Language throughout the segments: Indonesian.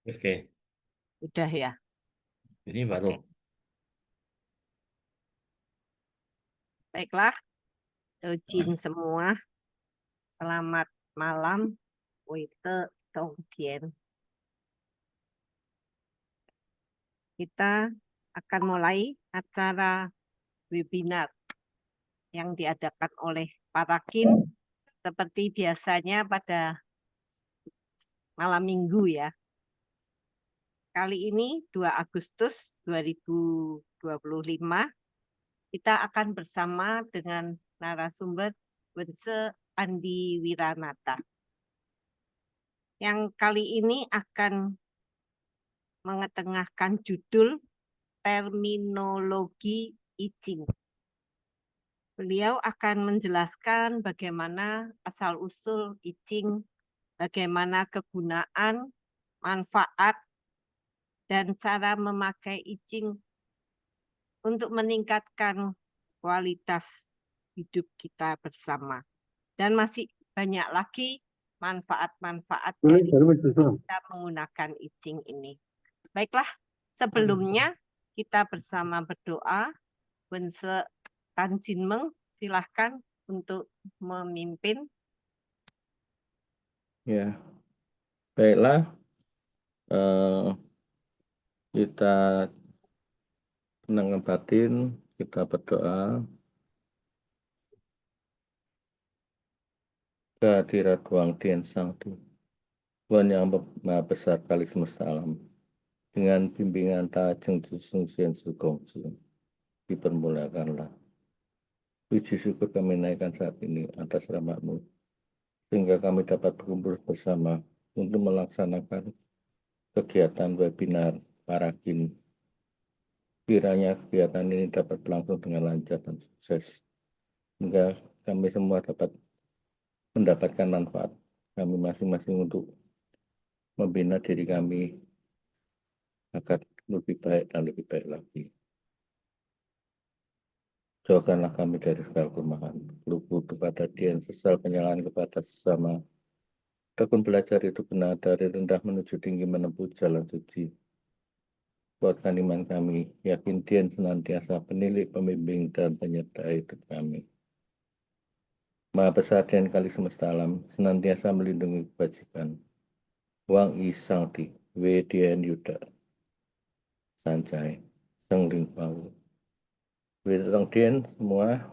Oke, Udah ya. ini baru. Oke. Baiklah, Jin semua. Selamat malam. Wite Tongjian. Kita akan mulai acara webinar yang diadakan oleh Parakin seperti biasanya pada malam minggu ya. Kali ini 2 Agustus 2025 kita akan bersama dengan narasumber Wense Andi Wiranata. Yang kali ini akan mengetengahkan judul terminologi I Ching. Beliau akan menjelaskan bagaimana asal-usul I Ching, bagaimana kegunaan, manfaat, dan cara memakai I Ching untuk meningkatkan kualitas hidup kita bersama. Dan masih banyak lagi manfaat-manfaat dari kita menggunakan I Ching ini. Baiklah, sebelumnya kita bersama berdoa. Wense Tan Jin Meng, silahkan untuk memimpin. Ya, baiklah. eh, kita tenang batin, kita berdoa kehadirat Wang Tien Sang Tuhan yang Maha Besar kali semesta alam. Dengan bimbingan Tajeng Jusung Sien Sugongsu, dipermulakanlah. Puji syukur kami naikkan saat ini atas rahmat-Mu, sehingga kami dapat berkumpul bersama untuk melaksanakan kegiatan webinar Parakin. Kiranya kegiatan ini dapat berlangsung dengan lancar dan sukses, sehingga kami semua dapat mendapatkan manfaat kami masing-masing untuk membina diri kami agar lebih baik dan lebih baik lagi. Jauhkanlah kami dari segala kelemahan, lugu kepada Dia, sesal penyalahan kepada sesama. Tekun belajar itu benar dari rendah menuju tinggi menempuh jalan suci. Kuatkan iman kami, yakin Dia senantiasa penilik, pembimbing, dan penyertai hidup kami. Maha besar dan kali semesta alam, senantiasa melindungi kebajikan. Wang I Sangdi, Wedian Yuda, Sanjay, Sengling Pau. Widong Dien semua.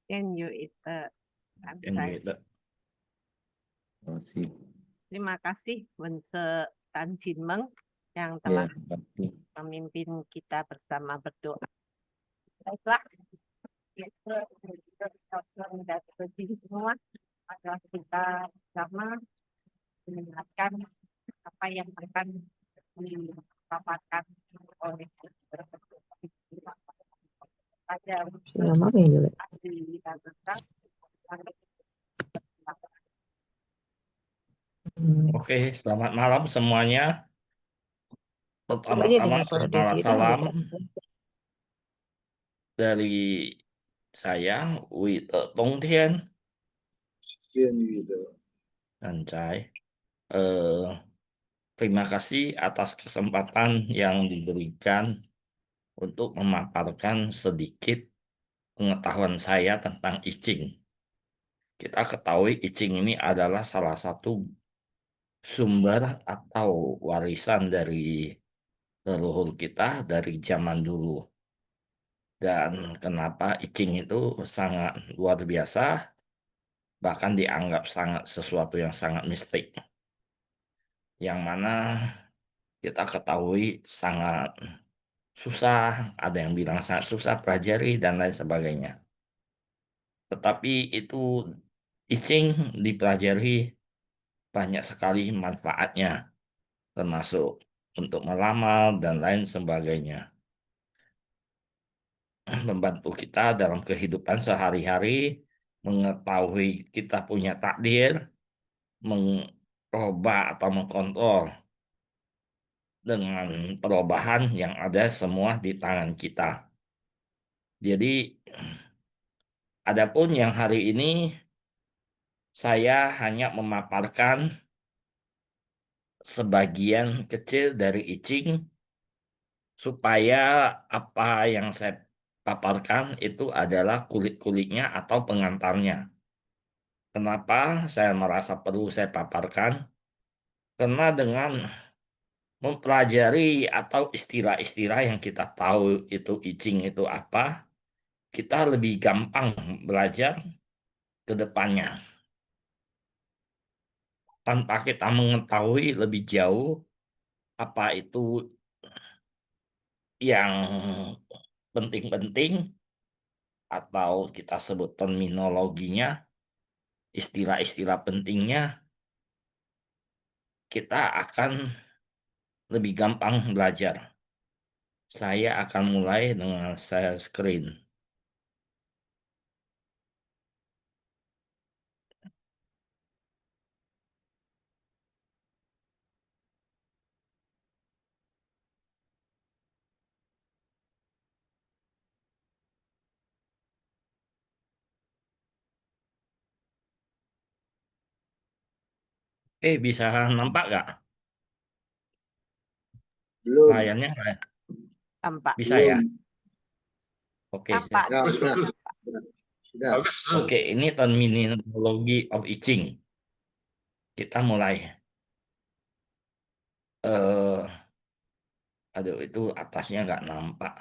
Can you itu Masih. Terima kasih Wense Tan Jin Meng yang Ya, telah memimpin kita bersama berdoa. Baiklah, itu semua adalah kita bersama mendengarkan apa yang akan dipaparkan oleh pada ahli data. Oke, selamat malam semuanya. Pertama-tama perkenalkan salam dari saya, Wite Tong Tien, dan Cai. Eh, Terima kasih atas kesempatan yang diberikan untuk memaparkan sedikit pengetahuan saya tentang I Ching. Kita ketahui I Ching ini adalah salah satu sumber atau warisan dari leluhur kita dari zaman dulu. Dan kenapa I Ching itu sangat luar biasa, bahkan dianggap sangat sesuatu yang sangat mistik. Yang mana kita ketahui sangat susah, ada yang bilang sangat susah pelajari dan lain sebagainya. Tetapi itu I Ching dipelajari banyak sekali manfaatnya, termasuk untuk meramal dan lain sebagainya. Membantu kita dalam kehidupan sehari-hari, mengetahui kita punya takdir, mengubah atau mengkontrol dengan perubahan yang ada semua di tangan kita. Jadi, adapun yang hari ini saya hanya memaparkan sebagian kecil dari icing supaya apa yang saya paparkan itu adalah kulit-kulitnya atau pengantarnya. Kenapa saya merasa perlu saya paparkan? Karena dengan mempelajari atau istilah-istilah yang kita tahu itu icing itu apa, kita lebih gampang belajar ke depannya. Tanpa kita mengetahui lebih jauh apa itu yang penting-penting atau kita sebut terminologinya, istilah-istilah pentingnya, kita akan lebih gampang belajar. Saya akan mulai dengan share screen. Bisa nampak nggak Belum. layarnya? Tampak. Bisa ya? Belum. Oke, Tampak. Ya, Sudah. sudah. Tampak. Sudah. Oke, ini terminologi of itching. Kita mulai. Aduh, itu atasnya nggak nampak.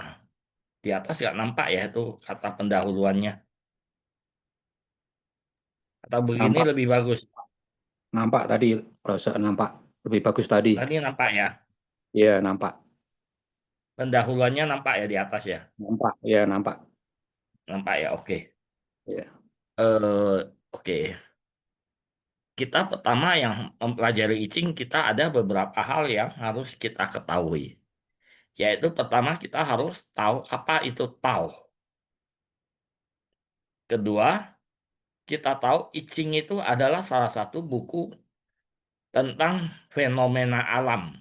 Di atas nggak nampak ya itu kata pendahuluannya. Atau begini Nampak, lebih bagus. nampak tadi, Rosa nampak lebih bagus tadi. Tadi nampak ya. Iya, nampak, Pendahuluannya nampak ya di atas ya. nampak, ya nampak. Nampak ya. Oke. Ya. Oke. Kita pertama yang mempelajari itching, kita ada beberapa hal yang harus kita ketahui. Yaitu pertama kita harus tahu apa itu tau. Kedua, kita tahu itching itu adalah salah satu buku tentang fenomena alam.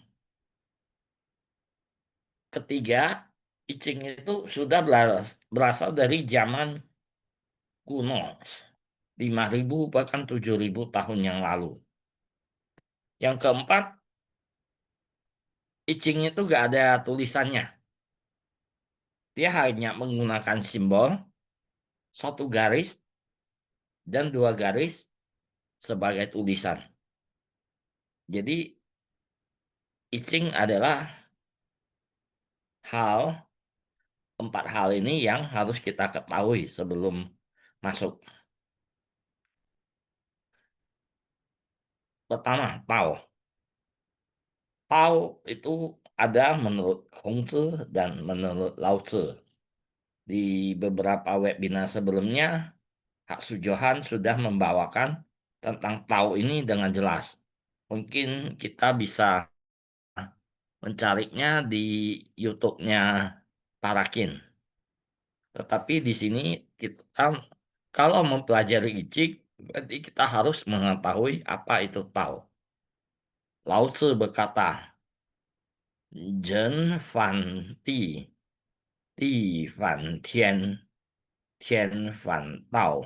Ketiga, itching itu sudah berasal dari zaman kuno, 5.000 bahkan 7.000 tahun yang lalu. Yang keempat, itching itu gak ada tulisannya. Dia hanya menggunakan simbol, satu garis, dan dua garis sebagai tulisan. Jadi, itching adalah empat hal ini yang harus kita ketahui sebelum masuk. Pertama, Tao. Tao itu ada menurut Hongzhi dan menurut Lao Tzu. Di beberapa webinar sebelumnya, Kak Sujohan sudah membawakan tentang Tao ini dengan jelas. Mungkin kita bisa mencarinya di YouTube-nya Parakin. Tetapi di sini kita kalau mempelajari Icik, berarti kita harus mengetahui apa itu Tao. Lao Tzu berkata, Zhen fan di, di fan tian, tian fan Tao,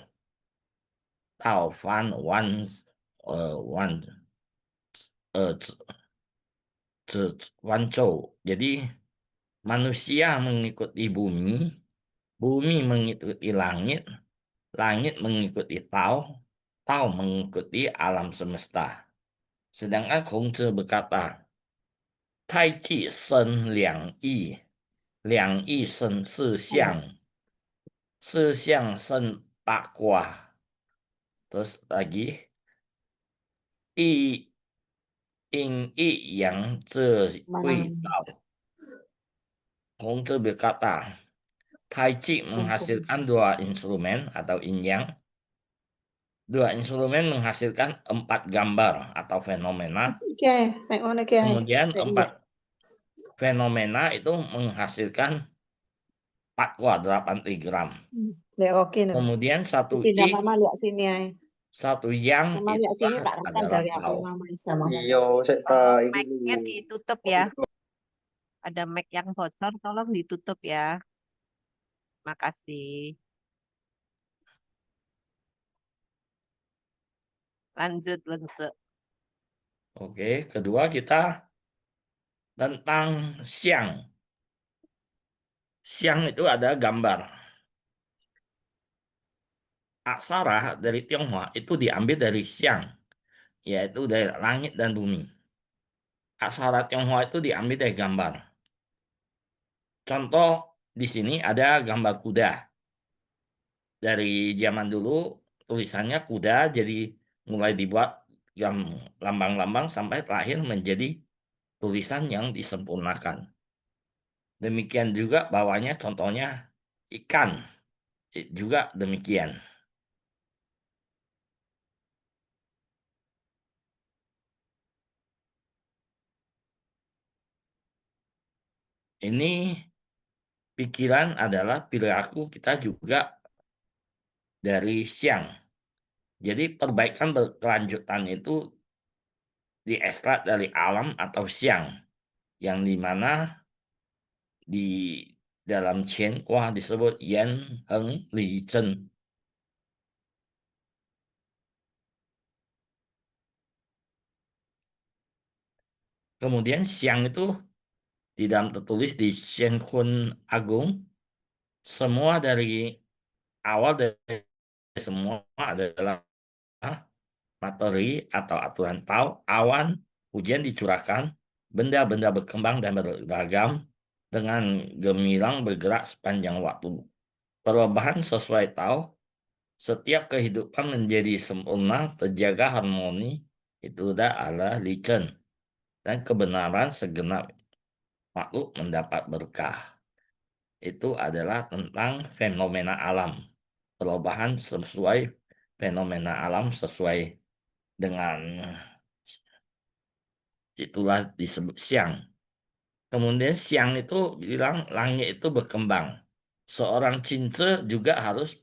Tao fan wan, wan, eh, wan zhou. Jadi manusia mengikuti bumi, bumi mengikuti langit, langit mengikuti Tao, Tao mengikuti alam semesta. Sedangkan Kongzi berkata, Tai Chi Sen Liang Yi, Liang Yi Sen Si Xiang, Si Xiang Sen Tak Gua. Terus lagi, Yi Yin Yi Yang Zi Wei Tao. Kongzi berkata, Tai Chi menghasilkan dua instrumen atau yin yang. Dua instrumen menghasilkan empat gambar atau fenomena. Oke, naik mana ke? Kemudian empat fenomena itu menghasilkan 4 8 trigram. Dek oke nih. Kemudian satu Tidak ing, mama lihat sini ay. satu yang Mama lihat sini itulah tak rekam adalah dari apa Tao. yang mama sama. Iya, saya ini Mic-nya dulu. ditutup ya. Ada mic yang bocor, tolong ditutup ya. Makasih. Lanjut, Lense. Oke, kedua kita tentang siang. Siang itu ada gambar. Aksara dari Tionghoa itu diambil dari siang, yaitu dari langit dan bumi. Aksara Tionghoa itu diambil dari gambar. Contoh di sini ada gambar kuda. Dari zaman dulu tulisannya kuda jadi mulai dibuat lambang-lambang sampai terakhir menjadi tulisan yang disempurnakan. Demikian juga bawahnya contohnya ikan juga demikian. Ini pikiran adalah perilaku kita juga dari siang. Jadi perbaikan berkelanjutan itu diekstrak dari alam atau siang, yang dimana di dalam Qian Hua disebut Yan Heng Li Zhen. Kemudian siang itu di dalam tertulis di Shen Kun Agung, semua dari awal dari semua adalah materi atau aturan Tao, awan, hujan dicurahkan, benda-benda berkembang dan beragam dengan gemilang bergerak sepanjang waktu. Perubahan sesuai Tao, setiap kehidupan menjadi sempurna, terjaga harmoni, itu udah ala Lichen. Dan kebenaran segenap makhluk mendapat berkah. Itu adalah tentang fenomena alam. Perubahan sesuai fenomena alam sesuai dengan itulah disebut siang. Kemudian siang itu bilang langit itu berkembang. Seorang cince juga harus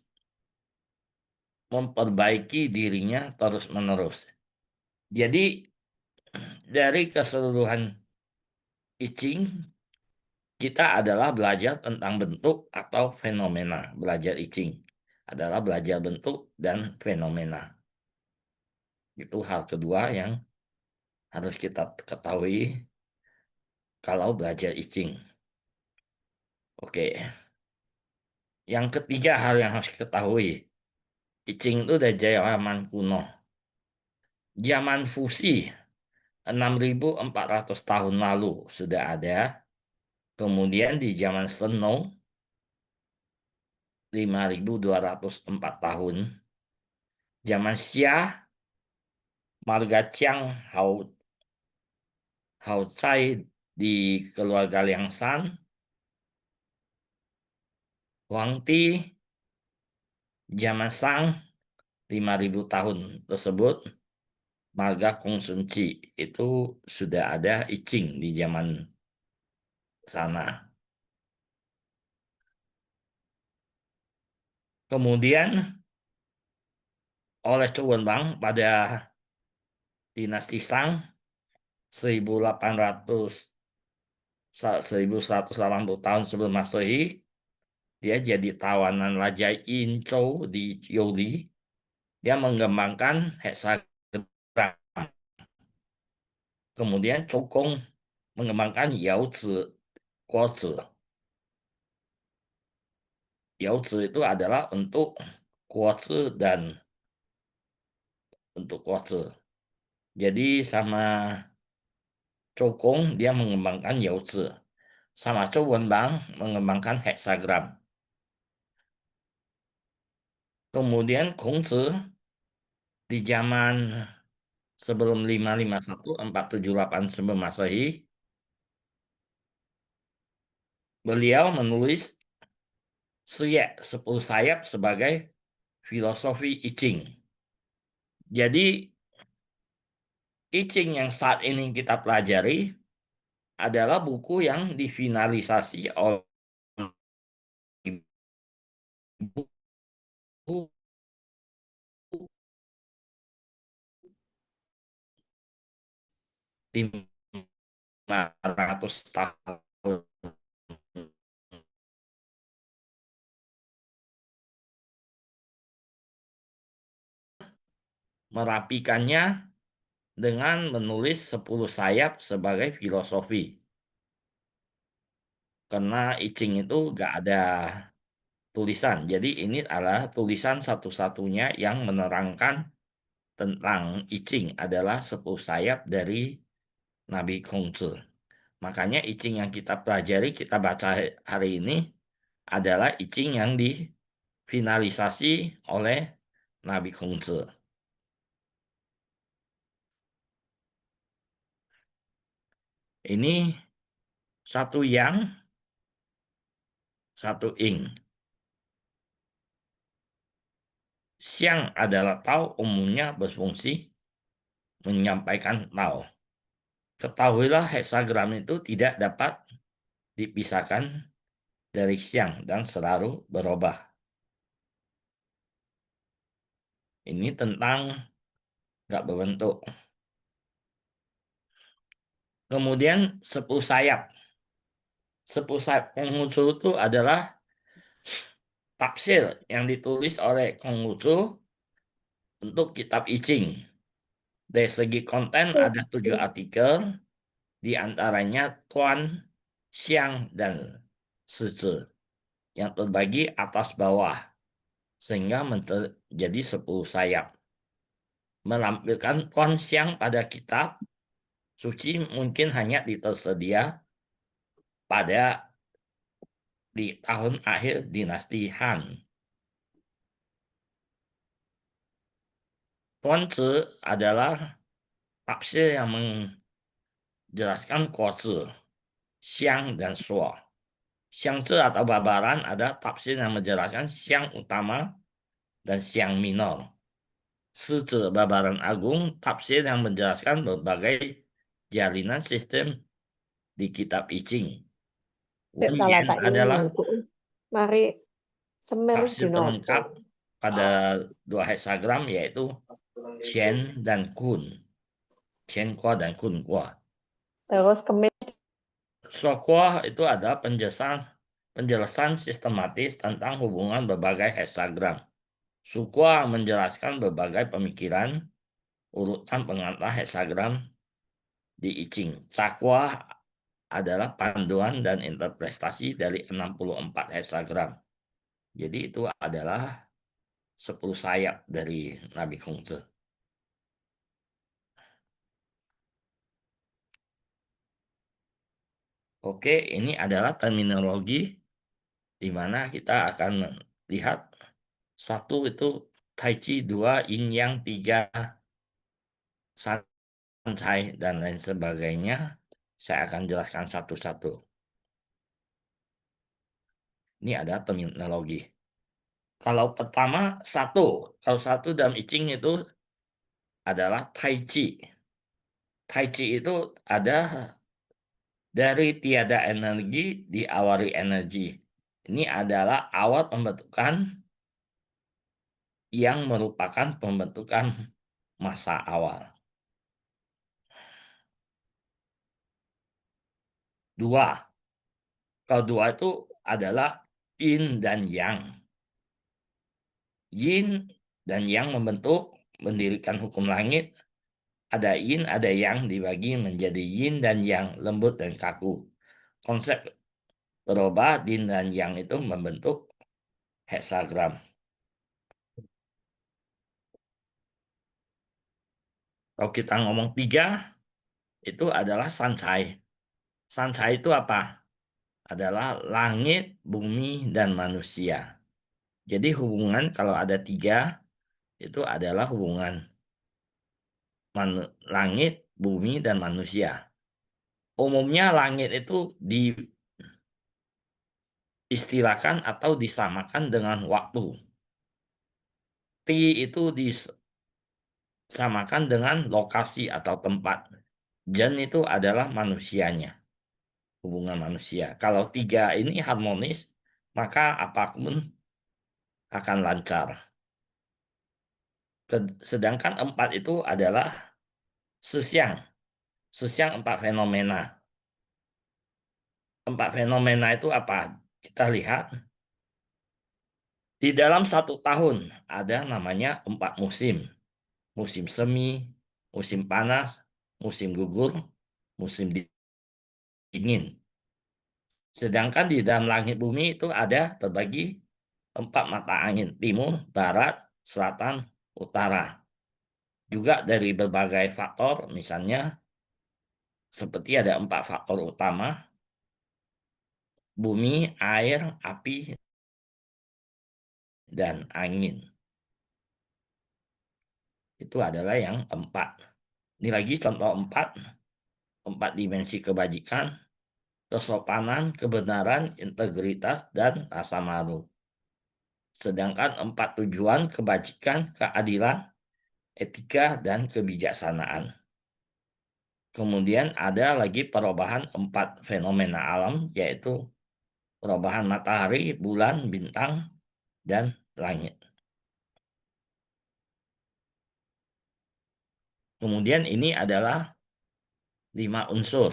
memperbaiki dirinya terus-menerus. Jadi dari keseluruhan I Ching, kita adalah belajar tentang bentuk atau fenomena. Belajar I Ching adalah belajar bentuk dan fenomena. Itu hal kedua yang harus kita ketahui kalau belajar I Ching. Oke. Yang ketiga hal yang harus diketahui, I Ching itu dari zaman kuno. Zaman fusi 6.400 tahun lalu sudah ada. Kemudian di zaman Seno 5.204 tahun. Zaman Xia, marga Qiang Hao Cai di keluarga Liang Shan, Huangti, zaman Shang 5.000 tahun tersebut, marga Kongsunci itu sudah ada I Ching di zaman sana. Kemudian oleh Zhou Wenbang pada dinasti Shang 1180 tahun sebelum Masehi, dia jadi tawanan Raja Inzhou di Yoli. Dia mengembangkan heksagram. Kemudian Cokong mengembangkan Yaozi Kuozi. Yaozi itu adalah untuk kuozi dan untuk kuozi. Jadi sama Cokong dia mengembangkan Yaozi. Sama Zhou Wenbang mengembangkan heksagram. Kemudian Kongzi di zaman sebelum 551 478 sebelum Masehi, beliau menulis Siyek 10 sayap sebagai filosofi I Ching. Jadi I Ching yang saat ini kita pelajari adalah buku yang difinalisasi oleh ibu 500 tahun. Merapikannya dengan menulis 10 sayap sebagai filosofi. Karena I Ching itu nggak ada tulisan. Jadi ini adalah tulisan satu-satunya yang menerangkan tentang I Ching adalah 10 sayap dari Nabi Kongzi. Makanya I Ching yang kita pelajari, kita baca hari ini adalah I Ching yang difinalisasi oleh Nabi Kongzi. Ini satu yang, satu ing. Siang adalah tau umumnya berfungsi menyampaikan tau. Ketahuilah heksagram itu tidak dapat dipisahkan dari siang dan selalu berubah. Ini tentang nggak berbentuk. Kemudian 10 sayap. 10 sayap Konghucu itu adalah tafsir yang ditulis oleh Konghucu untuk kitab I Ching. Dari segi konten ada 7 artikel, di antaranya Tuan, Siang, dan Sizi yang terbagi atas bawah sehingga menjadi 10 sayap. Melampirkan Tuan Siang pada kitab suci mungkin hanya tersedia pada di tahun akhir dinasti Han. Tuan Zi adalah tafsir yang menjelaskan kuozi, Siang, dan Shuo. Siang Zi atau babaran ada tafsir yang menjelaskan Siang utama dan Siang minor. Si Zi babaran agung tafsir yang menjelaskan berbagai jalinan sistem di kitab I Ching. Wen salah Yen tak ini adalah Bu. Mari semir tafsir dinopo. pelengkap pada 2 heksagram yaitu Qian dan Kun. Qian Kuo dan Kun Kuo. Terus kemis Sokwa itu ada penjelasan sistematis tentang hubungan berbagai heksagram. Sukwa menjelaskan berbagai pemikiran urutan pengantar heksagram di I Ching. Cakwa adalah panduan dan interpretasi dari 64 heksagram. Jadi itu adalah 10 sayap dari Nabi Kongzi. Oke, ini adalah terminologi di mana kita akan lihat satu itu Tai Chi, 2 Yin Yang, 3 Sancai, dan lain sebagainya. Saya akan jelaskan satu-satu. Ini ada terminologi. Kalau pertama kalau satu dalam I Ching itu adalah Tai Chi. Tai Chi itu ada dari tiada energi diawali energi. Ini adalah awal pembentukan yang merupakan pembentukan masa awal. 2. Kalau 2 itu adalah Yin dan Yang. Yin dan Yang mendirikan hukum langit. Ada Yin, ada Yang dibagi menjadi Yin dan Yang, lembut dan kaku. Konsep berubah, Yin dan Yang itu membentuk heksagram. Kalau kita ngomong 3, itu adalah Sancai. Sancai itu apa? Adalah langit, bumi, dan manusia. Jadi hubungan kalau ada 3, itu adalah hubungan langit, bumi, dan manusia. Umumnya langit itu diistilahkan atau disamakan dengan waktu. Ti itu disamakan dengan lokasi atau tempat. Jen itu adalah manusianya, hubungan manusia. Kalau 3 ini harmonis, maka apapun akan lancar. Sedangkan 4 itu adalah sesiang. Sesiang 4 fenomena. 4 fenomena itu apa? Kita lihat. Di dalam 1 tahun ada namanya 4 musim. Musim semi, musim panas, musim gugur, musim dingin. Sedangkan di dalam langit bumi itu ada terbagi 4 mata angin, timur, barat, selatan, utara. Juga dari berbagai faktor, misalnya seperti ada 4 faktor utama, bumi, air, api, dan angin. Itu adalah yang 4. Ini lagi contoh 4 dimensi kebajikan, kesopanan, kebenaran, integritas, dan rasa malu. Sedangkan 4 tujuan kebajikan, keadilan, etika, dan kebijaksanaan. Kemudian ada lagi perubahan 4 fenomena alam, yaitu perubahan matahari, bulan, bintang, dan langit. Kemudian ini adalah 5 unsur.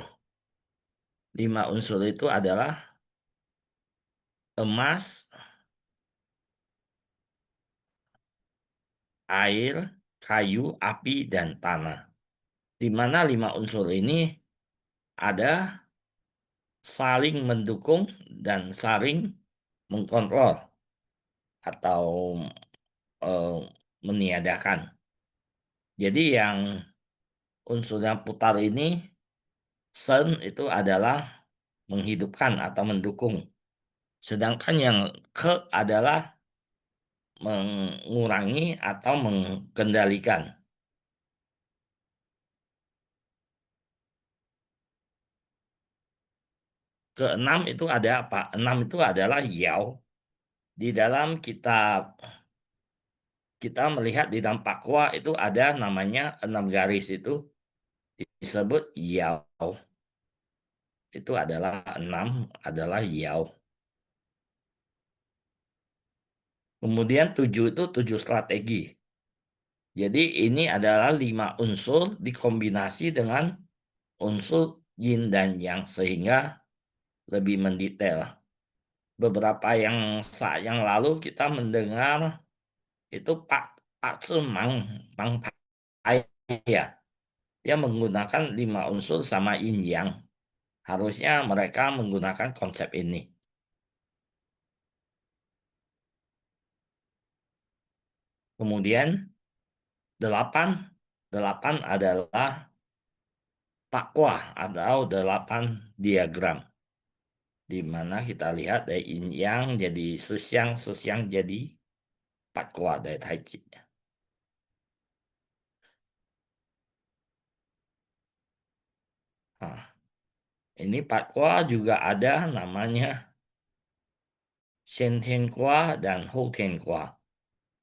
5 unsur itu adalah emas, air, kayu, api, dan tanah. Di mana 5 unsur ini ada saling mendukung dan saling mengkontrol atau eh, meniadakan. Jadi yang unsurnya putar ini, sen itu adalah menghidupkan atau mendukung. Sedangkan yang ke adalah mengurangi atau mengendalikan. Keenam itu ada apa? 6 itu adalah yao. Di dalam kita melihat di dalam pakwa itu ada namanya 6 garis itu disebut yao. Itu adalah 6 adalah yao. Kemudian 7 itu 7 strategi. Jadi ini adalah 5 unsur dikombinasi dengan unsur yin dan yang sehingga lebih mendetail. Beberapa saat yang lalu kita mendengar itu Pak Semang Mang Pai ya. Dia menggunakan 5 unsur sama yin yang. Harusnya mereka menggunakan konsep ini. Kemudian 8 adalah pakwa atau 8 diagram. Di mana kita lihat dari yin yang jadi sesiang jadi pakwa dari Tai Chi. Nah, ini pakwa juga ada namanya Shen Tian Kwa dan Hou Tian Kwa.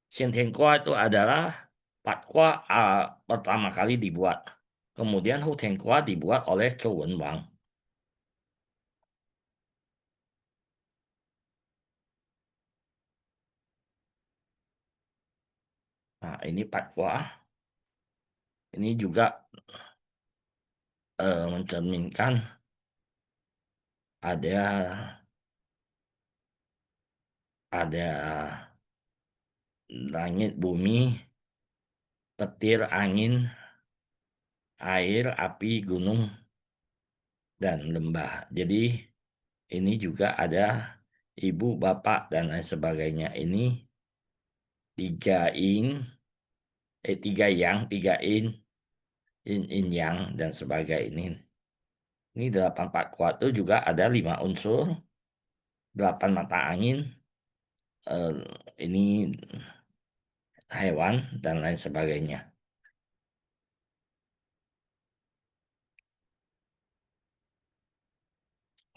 Shen Tian Kwa itu adalah pakwa pertama kali dibuat. Kemudian Hou Tian Kwa dibuat oleh Zhou Wenwang. Nah, ini pakwa. Ini juga mencerminkan ada langit, bumi, petir, angin, air, api, gunung, dan lembah. Jadi ini juga ada ibu, bapak, dan lain sebagainya. Ini 3 yin, 3 yang, 3 yin yang, dan sebagainya ini. Ini 8 pakwa itu juga ada 5 unsur, 8 mata angin, ini hewan, dan lain sebagainya.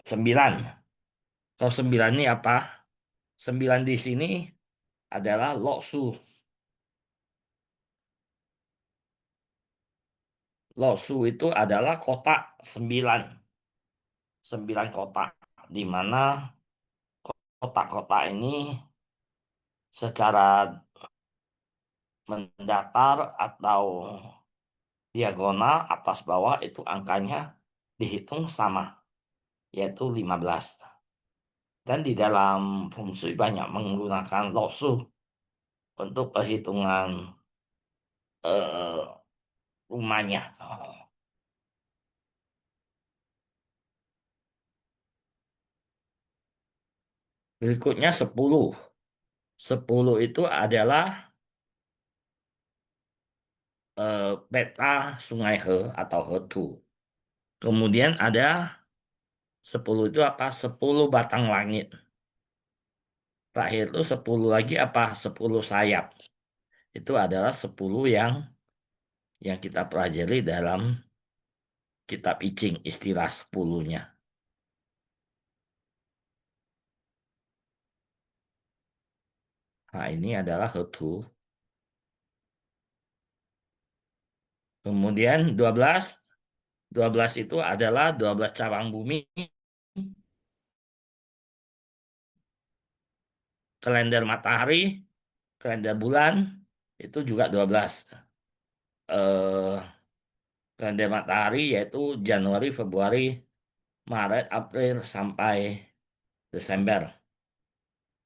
9. Kalau 9 ini apa? 9 di sini adalah Lo Su. Lo Su itu adalah kotak 9. 9 kotak. Di mana kotak-kotak ini secara mendatar atau diagonal atas bawah itu angkanya dihitung sama, yaitu 15. Dan di dalam Feng Shui banyak menggunakan Lo Su untuk perhitungan rumahnya. Berikutnya 10. 10 itu adalah peta Sungai He atau Hetu. Kemudian ada 10 itu apa? 10 batang langit. Terakhir itu 10 lagi apa? 10 sayap. Itu adalah 10 yang kita pelajari dalam kitab I Ching, istilah 10-nya. Nah, ini adalah Hetu. Kemudian 12. 12 itu adalah 12 cabang bumi. Kalender matahari, kalender bulan, itu juga 12. Eh, kalender matahari yaitu Januari, Februari, Maret, April, sampai Desember.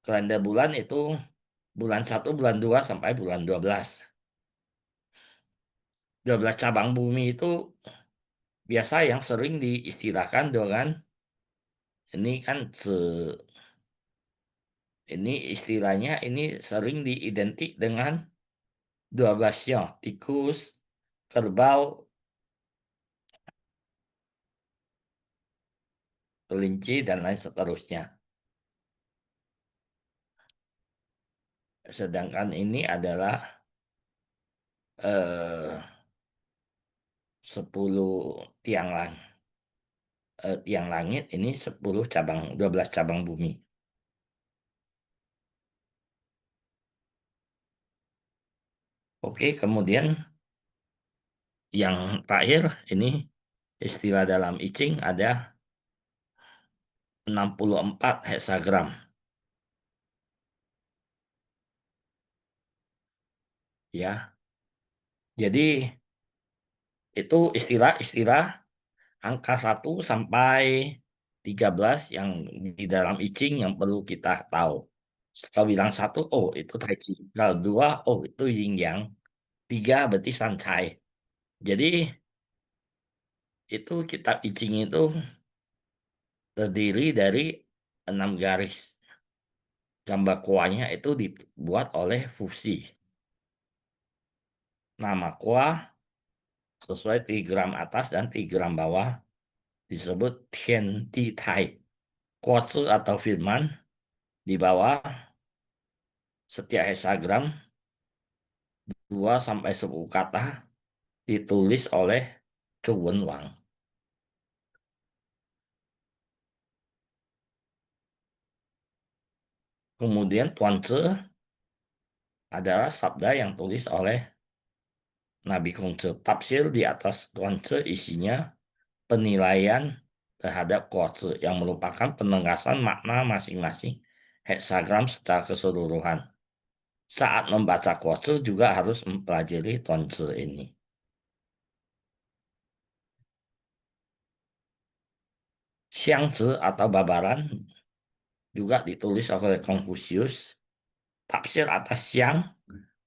Kalender bulan itu bulan 1, bulan 2, sampai bulan 12. 12 cabang bumi itu biasa yang sering diistilahkan dengan ini kan ini istilahnya ini sering diidentik dengan 12 siang, tikus, kerbau, kelinci, dan lain seterusnya. Sedangkan ini adalah 10 tiang langit, ini 12 cabang bumi. Oke, kemudian yang terakhir ini istilah dalam I Ching ada 64 heksagram. Ya. Jadi itu istilah-istilah angka 1 sampai 13 yang di dalam I Ching yang perlu kita tahu. Kalau bilang 1, oh itu Tai Chi. Kalau 2, oh itu Yin Yang. 3 berarti San Cai. Jadi itu kitab I Ching itu terdiri dari 6 garis. Gambar kuahnya itu dibuat oleh Fusi. Nama kuah sesuai trigram atas dan trigram bawah disebut Tian Ti Tai. Kuatsu atau firman di bawah setiap heksagram 2 sampai 10 kata ditulis oleh Chu Wen Wang. Kemudian Tuan Tze adalah sabda yang tulis oleh Nabi Kongce. Tafsir di atas Tuan Tze isinya penilaian terhadap Kuatse yang merupakan penegasan makna masing-masing heksagram secara keseluruhan. Saat membaca Kuatse juga harus mempelajari Tuan Tze ini. Xiangzi atau Babaran juga ditulis oleh Konfusius. Tafsir atas Xiang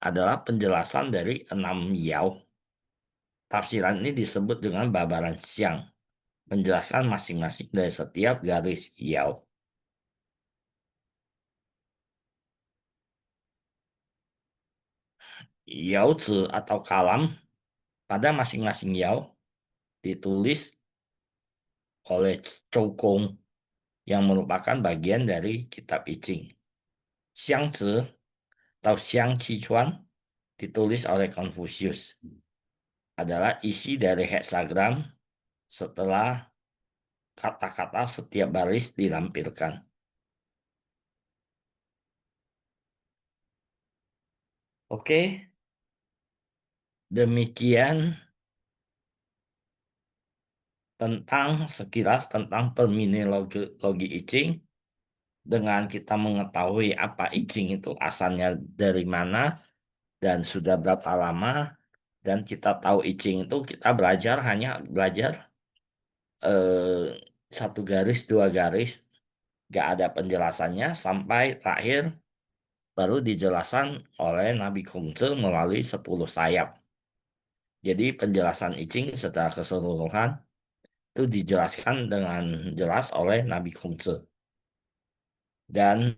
adalah penjelasan dari 6 Yao. Tafsiran ini disebut dengan Babaran Xiang, menjelaskan masing-masing dari setiap garis Yao. Yao Zi atau kalam pada masing-masing Yao ditulis oleh Chou Kong yang merupakan bagian dari kitab I Ching. Xiangzi atau Xiang Qichuan ditulis oleh Confucius. Adalah isi dari heksagram setelah kata-kata setiap baris dilampirkan. Oke, demikian sekilas tentang terminologi I Ching. Dengan kita mengetahui apa I Ching itu asalnya dari mana dan sudah berapa lama, dan kita tahu I Ching itu kita hanya belajar 1 garis, 2 garis, gak ada penjelasannya sampai terakhir baru dijelaskan oleh Nabi Kongce melalui 10 sayap. Jadi penjelasan I Ching secara keseluruhan itu dijelaskan dengan jelas oleh Nabi Kongzi. Dan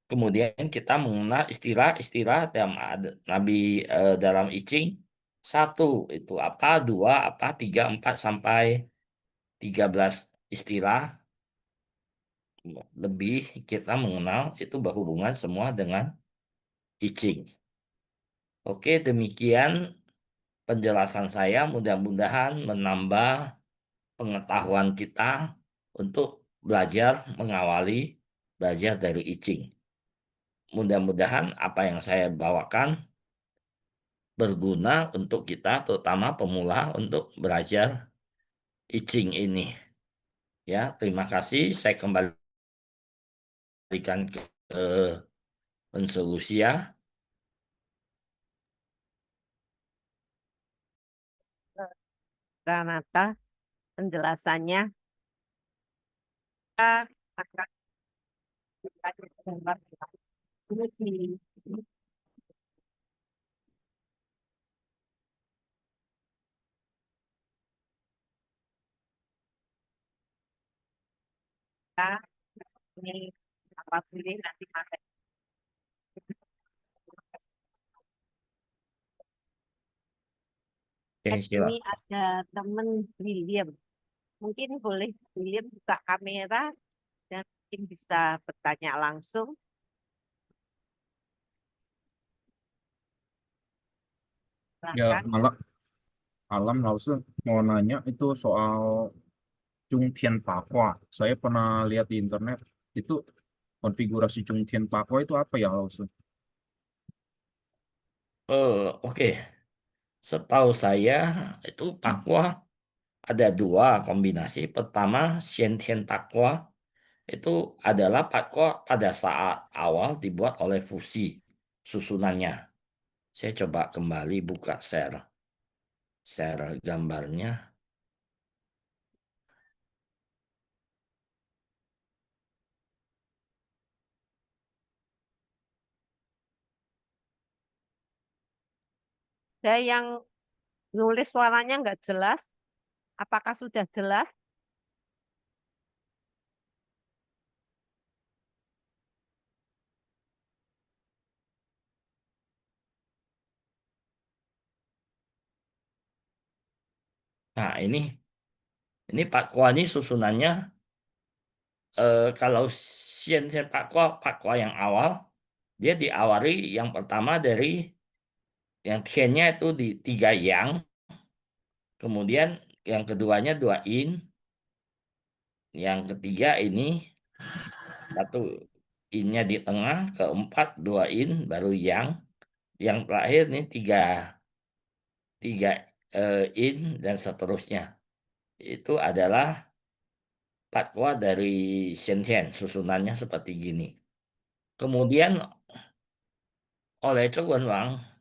kemudian kita mengenal istilah-istilah dalam I Ching. Satu itu apa, dua apa, tiga, 4 sampai 13 istilah lebih kita mengenal itu berhubungan semua dengan I Ching. Oke, demikian penjelasan saya. Mudah-mudahan menambah pengetahuan kita untuk belajar dari I Ching. Mudah-mudahan apa yang saya bawakan berguna untuk kita, terutama pemula untuk belajar I Ching ini. Ya, terima kasih. Saya kembalikan ke Penselusia. Ranata, penjelasannya. Kita akan gambar ini di kita. Ini apa pilih nanti pakai. Oke, Ini silakan. ada temen William. Mungkin boleh William buka kamera dan mungkin bisa bertanya langsung. Ya, Silakan. malam langsung mau nanya itu soal Chungtian Pakwa. Saya pernah lihat di internet itu konfigurasi Chungtian Pakwa itu apa ya langsung? Oke. Setahu saya itu Pakwa ada dua kombinasi. Pertama, Xiantian Pakwa itu adalah Pakwa pada saat awal dibuat oleh Fusi susunannya. Saya coba kembali buka share gambarnya. Ada yang nulis suaranya nggak jelas. Apakah sudah jelas? Nah, ini Pakwa ini susunannya kalau Xiantian Pakwa yang awal dia diawali yang pertama dari yang Tiannya itu di 3 yang, kemudian yang keduanya 2 in, yang ketiga ini 1 innya di tengah, keempat 2 in, baru yang terakhir ini tiga in dan seterusnya. Itu adalah fatwa dari Shenzhen, susunannya seperti gini. Kemudian oleh Zhou Wenwang,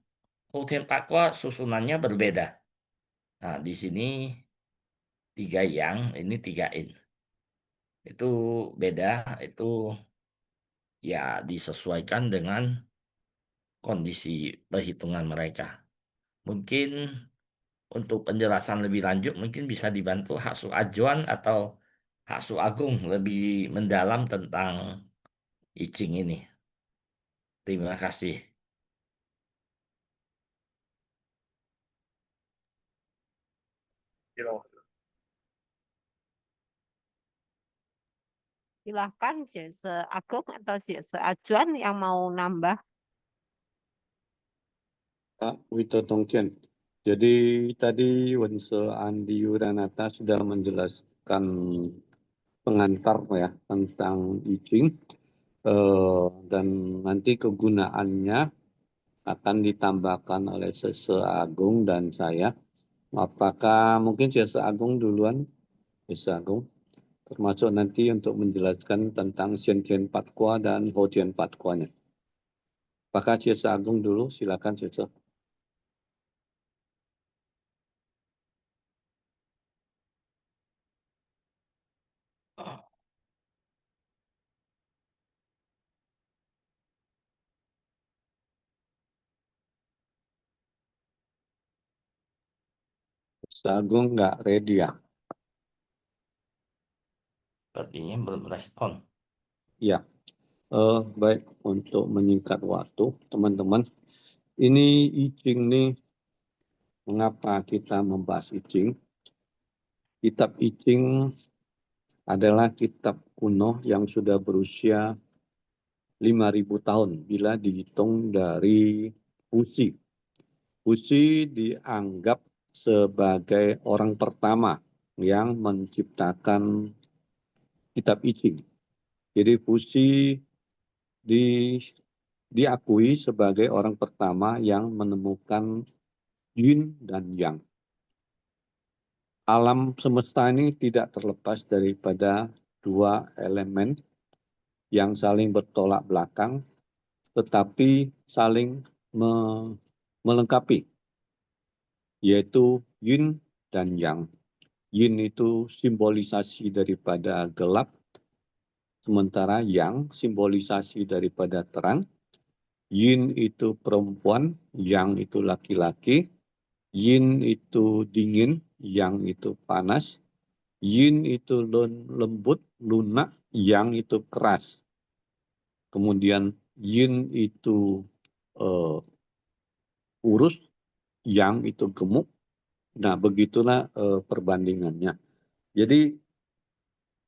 Houten Pakwa susunannya berbeda. Nah, di sini 3 yang, ini 3 in. Itu beda, itu ya disesuaikan dengan kondisi perhitungan mereka. Mungkin untuk penjelasan lebih lanjut mungkin bisa dibantu Haksu Ajuan atau Haksu Agung lebih mendalam tentang I Ching ini. Terima kasih. Silahkan Jese Agung atau Jese Ajuan yang mau nambah. Pak Wito Tongkian. Jadi tadi Wense Andi Yuranata sudah menjelaskan pengantar ya tentang I Ching dan nanti kegunaannya akan ditambahkan oleh Sese Agung dan saya. Apakah mungkin Sese Agung duluan? Sese Agung, termasuk nanti untuk menjelaskan tentang Xiantian Patqua dan Hotian Patquanya. Apakah Sese Agung dulu? Silakan Sese. Agung nggak ready ya? Sepertinya belum respon. Ya, baik, untuk menyingkat waktu, teman-teman. Ini I Ching nih, mengapa kita membahas I Ching? Kitab I Ching adalah kitab kuno yang sudah berusia 5.000 tahun bila dihitung dari Wuxi. Wuxi dianggap sebagai orang pertama yang menciptakan kitab I Ching. Jadi Wuxi diakui sebagai orang pertama yang menemukan yin dan yang. Alam semesta ini tidak terlepas daripada dua elemen yang saling bertolak belakang, tetapi saling melengkapi, yaitu yin dan yang. Yin itu simbolisasi daripada gelap, sementara yang simbolisasi daripada terang. Yin itu perempuan, yang itu laki-laki. Yin itu dingin, yang itu panas. Yin itu lembut, lunak, yang itu keras. Kemudian yin itu urus, yang itu gemuk. Nah, begitulah perbandingannya. Jadi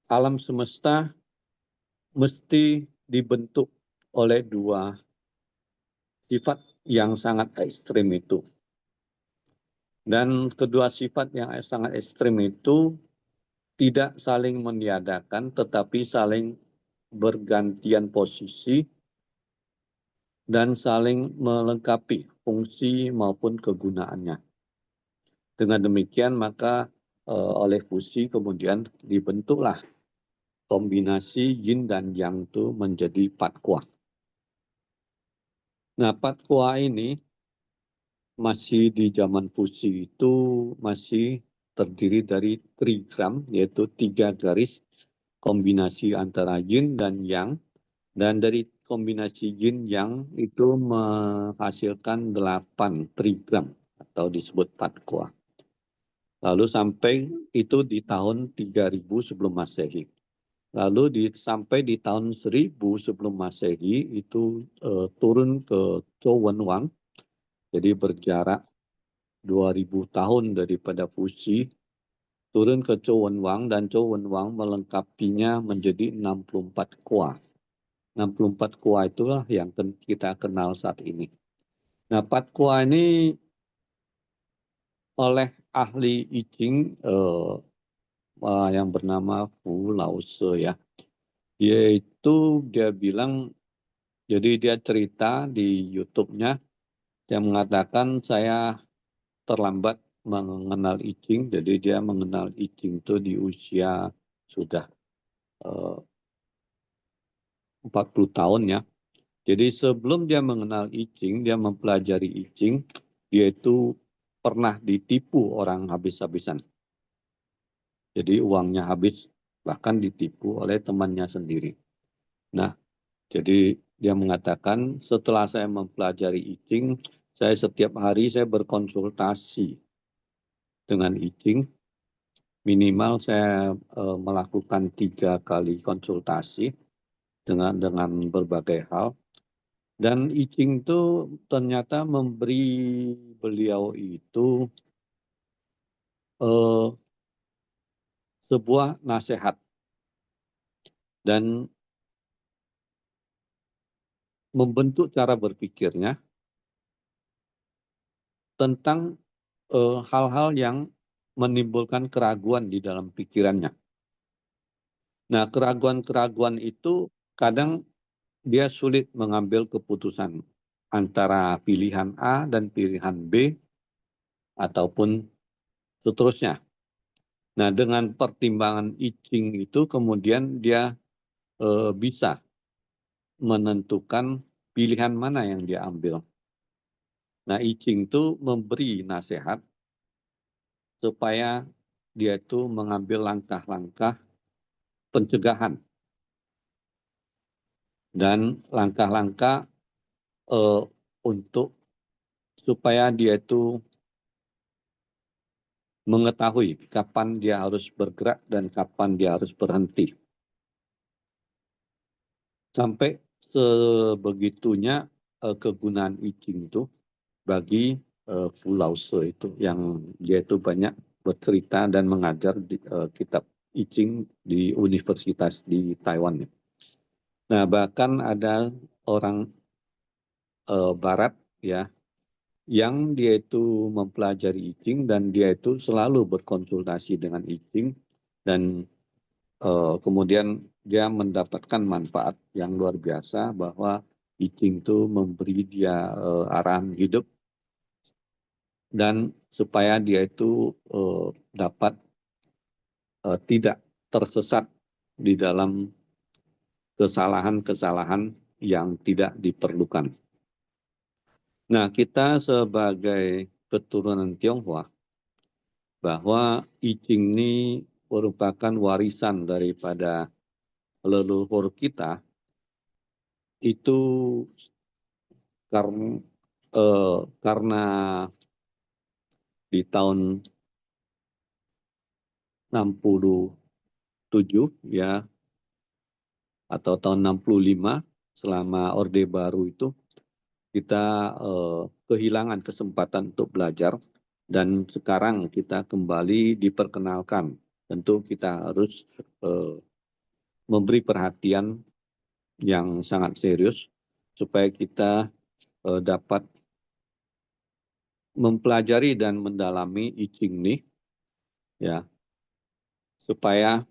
alam semesta mesti dibentuk oleh dua sifat yang sangat ekstrim itu. Dan kedua sifat yang sangat ekstrim itu tidak saling meniadakan, tetapi saling bergantian posisi dan saling melengkapi fungsi maupun kegunaannya. Dengan demikian maka oleh Wuxi kemudian dibentuklah kombinasi yin dan yang itu menjadi Patkuah. Nah, Patkuah ini masih di zaman Wuxi itu masih terdiri dari trigram, yaitu 3 garis kombinasi antara yin dan yang. Dan dari kombinasi yin yang itu menghasilkan 8 trigram atau disebut Patkuah. Lalu sampai itu di tahun 3000 sebelum Masehi. Lalu sampai di tahun 1000 sebelum Masehi itu turun ke Zhou Wenwang. Jadi berjarak 2000 tahun daripada Wuxi, turun ke Zhou Wenwang, dan Zhou Wenwang melengkapinya menjadi 64 kuah. 64 kuah itulah yang kita kenal saat ini. Nah, 4 kuah ini oleh ahli I Ching yang bernama Fu Laozi ya, yaitu dia bilang, jadi dia cerita di YouTube-nya, dia mengatakan saya terlambat mengenal I Ching, jadi dia mengenal I Ching itu di usia sudah 40 tahun ya. Jadi sebelum dia mengenal I Ching, dia mempelajari I Ching, dia itu pernah ditipu orang habis-habisan. Jadi uangnya habis, bahkan ditipu oleh temannya sendiri. Nah, jadi dia mengatakan setelah saya mempelajari I Ching, saya setiap hari saya berkonsultasi dengan I Ching. Minimal saya melakukan 3 kali konsultasi dengan berbagai hal. Dan I Ching itu ternyata memberi beliau itu sebuah nasihat dan membentuk cara berpikirnya tentang hal-hal yang menimbulkan keraguan di dalam pikirannya. Nah, keraguan-keraguan itu kadang dia sulit mengambil keputusan antara pilihan A dan pilihan B ataupun seterusnya. Nah, dengan pertimbangan I Ching itu kemudian dia bisa menentukan pilihan mana yang dia ambil. Nah, I Ching itu memberi nasihat supaya dia itu mengambil langkah-langkah pencegahan dan langkah-langkah untuk supaya dia itu mengetahui kapan dia harus bergerak dan kapan dia harus berhenti. Sampai sebegitunya kegunaan I Ching itu bagi Fu Laozi itu, yang dia itu banyak bercerita dan mengajar di kitab I Ching di universitas di Taiwan. Nah, bahkan ada orang Barat ya, yang dia itu mempelajari I Ching dan dia itu selalu berkonsultasi dengan I Ching, dan kemudian dia mendapatkan manfaat yang luar biasa bahwa I Ching itu memberi dia arahan hidup dan supaya dia itu dapat tidak tersesat di dalam kesalahan-kesalahan yang tidak diperlukan. Nah, kita sebagai keturunan Tionghoa, bahwa I Ching ini merupakan warisan daripada leluhur kita, itu karena di tahun 67 ya, atau tahun 65 selama Orde Baru itu, kita kehilangan kesempatan untuk belajar, dan sekarang kita kembali diperkenalkan. Tentu kita harus memberi perhatian yang sangat serius supaya kita dapat mempelajari dan mendalami I Ching ini ya, supaya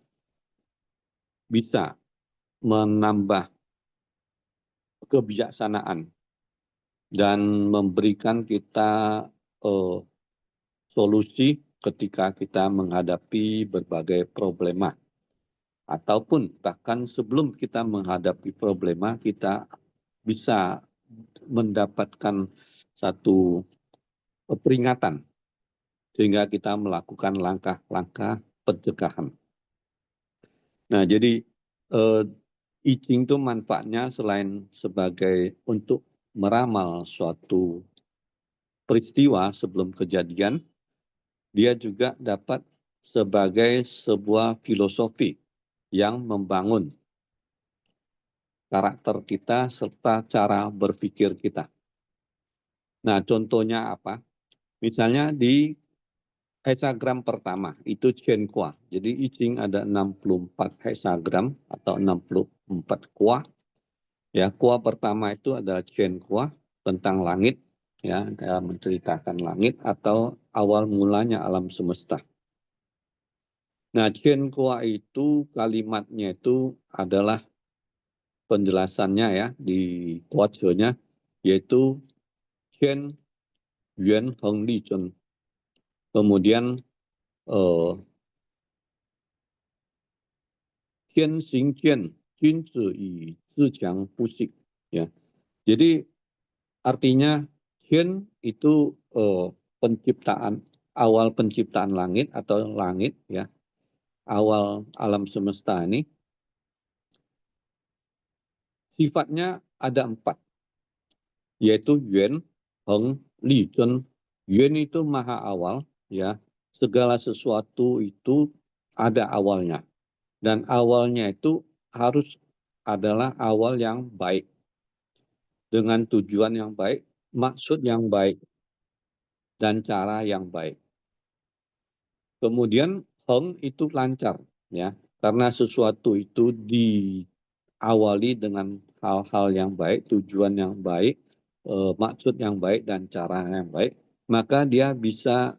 bisa menambah kebijaksanaan dan memberikan kita solusi ketika kita menghadapi berbagai problema, ataupun bahkan sebelum kita menghadapi problema, kita bisa mendapatkan satu peringatan sehingga kita melakukan langkah-langkah pencegahan. Nah, jadi I Ching itu manfaatnya selain sebagai untuk meramal suatu peristiwa sebelum kejadian, dia juga dapat sebagai sebuah filosofi yang membangun karakter kita serta cara berpikir kita. Nah, contohnya apa? Misalnya di hexagram pertama, itu Chen Kua. Jadi I Ching ada 64 hexagram atau 64 Kua. Ya, Kua pertama itu adalah Chen Kua tentang langit, ya, menceritakan langit atau awal mulanya alam semesta. Nah, Chen Kua itu kalimatnya itu adalah penjelasannya ya di quote-nya, yaitu Chen Yuan Heng Li Zhen. Kemudian Qian Xing Jian, Jun Zi Yi, Zi Qiang Bu Xing. Ya. Jadi artinya Qian itu penciptaan, awal penciptaan langit atau langit ya, awal alam semesta ini sifatnya ada 4, yaitu Yuan, Heng, Li, Zhen. Yuan itu maha awal ya, segala sesuatu itu ada awalnya. Dan awalnya itu harus adalah awal yang baik, dengan tujuan yang baik, maksud yang baik, dan cara yang baik. Kemudian Heng itu lancar, ya, karena sesuatu itu diawali dengan hal-hal yang baik, tujuan yang baik, maksud yang baik, dan cara yang baik, maka dia bisa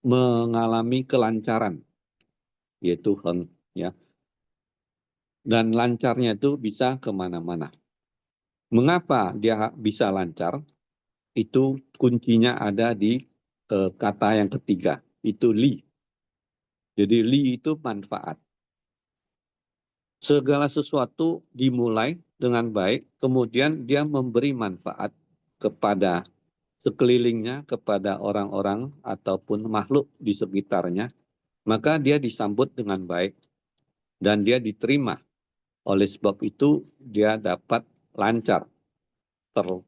mengalami kelancaran, yaitu Heng, ya. Dan lancarnya itu bisa kemana-mana. Mengapa dia bisa lancar? Itu kuncinya ada di kata yang ketiga, itu Li. Jadi Li itu manfaat. Segala sesuatu dimulai dengan baik, kemudian dia memberi manfaat kepada sekelilingnya, kepada orang-orang ataupun makhluk di sekitarnya, maka dia disambut dengan baik dan dia diterima. Oleh sebab itu dia dapat lancar,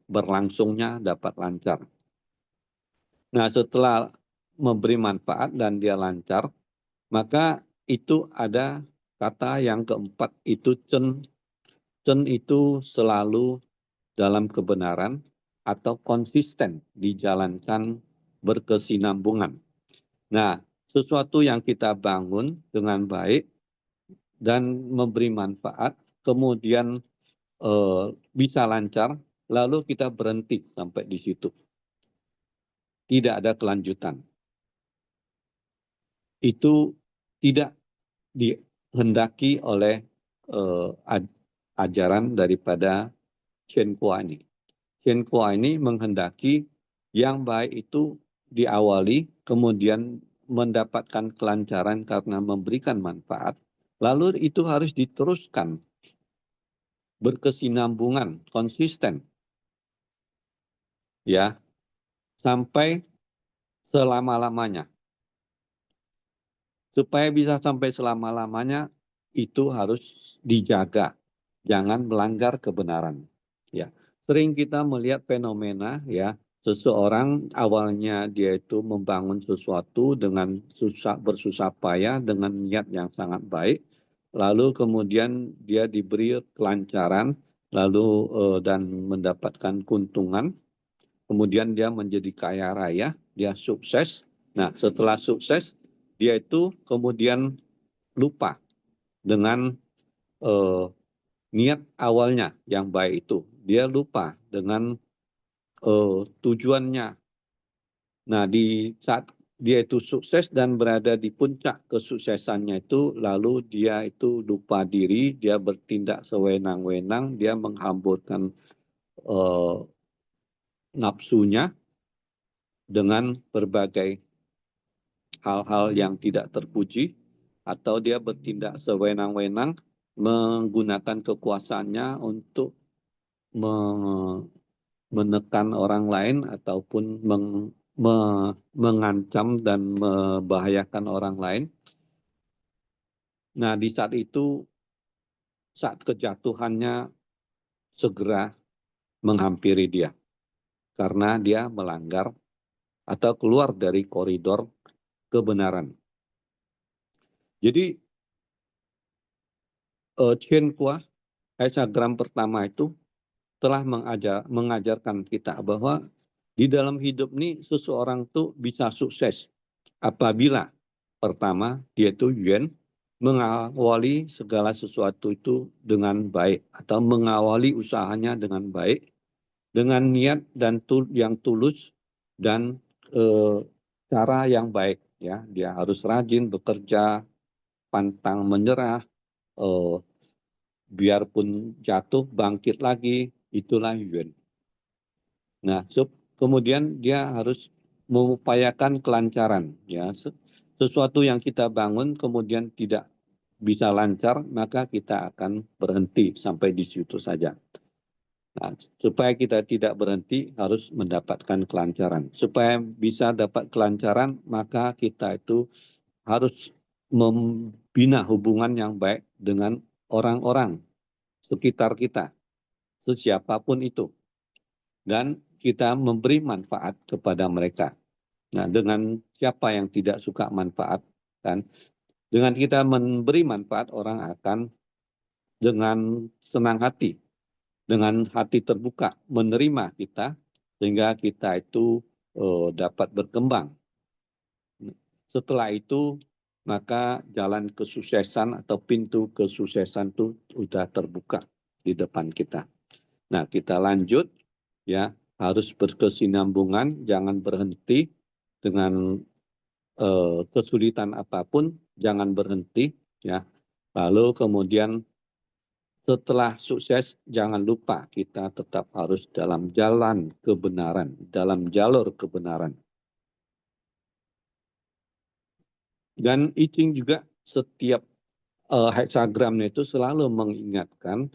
berlangsungnya dapat lancar. Nah, setelah memberi manfaat dan dia lancar, maka itu ada kata yang keempat itu cen. Cen itu selalu dalam kebenaran atau konsisten dijalankan berkesinambungan. Nah, sesuatu yang kita bangun dengan baik dan memberi manfaat, kemudian bisa lancar, lalu kita berhenti sampai di situ. Tidak ada kelanjutan. Itu tidak dihendaki oleh ajaran daripada Shen Kua ini. Shen Kua ini menghendaki yang baik itu diawali, kemudian mendapatkan kelancaran karena memberikan manfaat, lalu itu harus diteruskan, berkesinambungan, konsisten, ya, sampai selama-lamanya. Supaya bisa sampai selama-lamanya, itu harus dijaga, jangan melanggar kebenaran. Ya, sering kita melihat fenomena, ya, seseorang awalnya dia itu membangun sesuatu dengan bersusah payah, dengan niat yang sangat baik, lalu kemudian dia diberi kelancaran, lalu dan mendapatkan keuntungan, kemudian dia menjadi kaya raya, dia sukses. Nah, setelah sukses, dia itu kemudian lupa dengan niat awalnya yang baik itu. Dia lupa dengan tujuannya. Nah, di saat dia itu sukses dan berada di puncak kesuksesannya itu, lalu dia itu lupa diri, dia bertindak sewenang-wenang, dia menghamburkan nafsunya dengan berbagai hal-hal yang tidak terpuji, atau dia bertindak sewenang-wenang menggunakan kekuasaannya untuk menekan orang lain ataupun mengancam dan membahayakan orang lain. Nah, di saat itu, saat kejatuhannya segera menghampiri dia karena dia melanggar atau keluar dari koridor kebenaran. Jadi Chen Kua, hexagram pertama itu telah mengajarkan kita bahwa di dalam hidup ini seseorang tuh bisa sukses apabila pertama dia itu yuan, mengawali segala sesuatu itu dengan baik atau mengawali usahanya dengan baik, dengan niat dan yang tulus dan cara yang baik, ya. Dia harus rajin bekerja, pantang menyerah, biarpun jatuh bangkit lagi, itulah yuan. Nah, kemudian dia harus mengupayakan kelancaran, ya. Sesuatu yang kita bangun kemudian tidak bisa lancar, maka kita akan berhenti sampai di situ saja. Nah, supaya kita tidak berhenti harus mendapatkan kelancaran. Supaya bisa dapat kelancaran, maka kita itu harus membina hubungan yang baik dengan orang-orang sekitar kita, siapapun itu. Dan kita memberi manfaat kepada mereka. Nah, dengan siapa yang tidak suka manfaat, kan? Dengan kita memberi manfaat, orang akan dengan senang hati, dengan hati terbuka menerima kita, sehingga kita itu dapat berkembang. Setelah itu, maka jalan kesuksesan atau pintu kesuksesan itu sudah terbuka di depan kita. Nah, kita lanjut, ya, harus berkesinambungan, jangan berhenti dengan kesulitan apapun, jangan berhenti, ya. Lalu kemudian setelah sukses, jangan lupa kita tetap harus dalam jalan kebenaran, dalam jalur kebenaran. Dan I Ching juga setiap hexagramnya itu selalu mengingatkan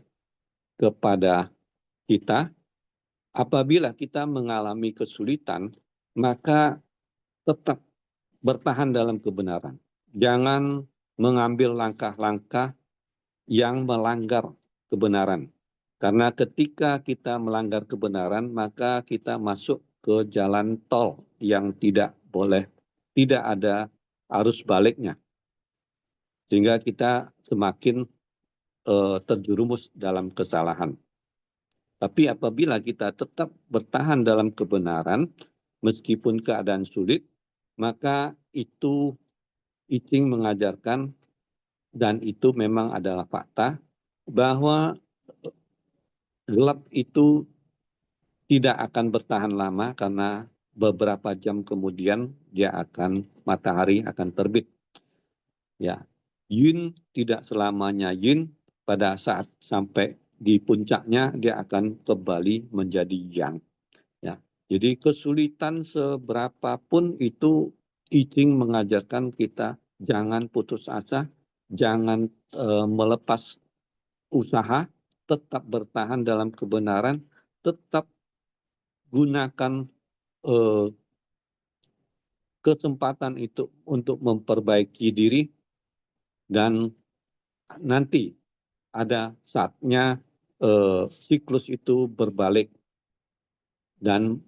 kepada kita, apabila kita mengalami kesulitan, maka tetap bertahan dalam kebenaran. Jangan mengambil langkah-langkah yang melanggar kebenaran. Karena ketika kita melanggar kebenaran, maka kita masuk ke jalan tol yang tidak boleh tidak ada arus baliknya, sehingga kita semakin terjerumus dalam kesalahan. Tapi apabila kita tetap bertahan dalam kebenaran, meskipun keadaan sulit, maka itu I Ching mengajarkan, dan itu memang adalah fakta, bahwa gelap itu tidak akan bertahan lama karena beberapa jam kemudian matahari akan terbit. Ya, yin tidak selamanya yin, pada saat sampai di puncaknya dia akan kembali menjadi yang. Ya, jadi kesulitan seberapapun itu I Ching mengajarkan kita jangan putus asa, jangan melepas usaha, tetap bertahan dalam kebenaran, tetap gunakan kesempatan itu untuk memperbaiki diri, dan nanti ada saatnya siklus itu berbalik dan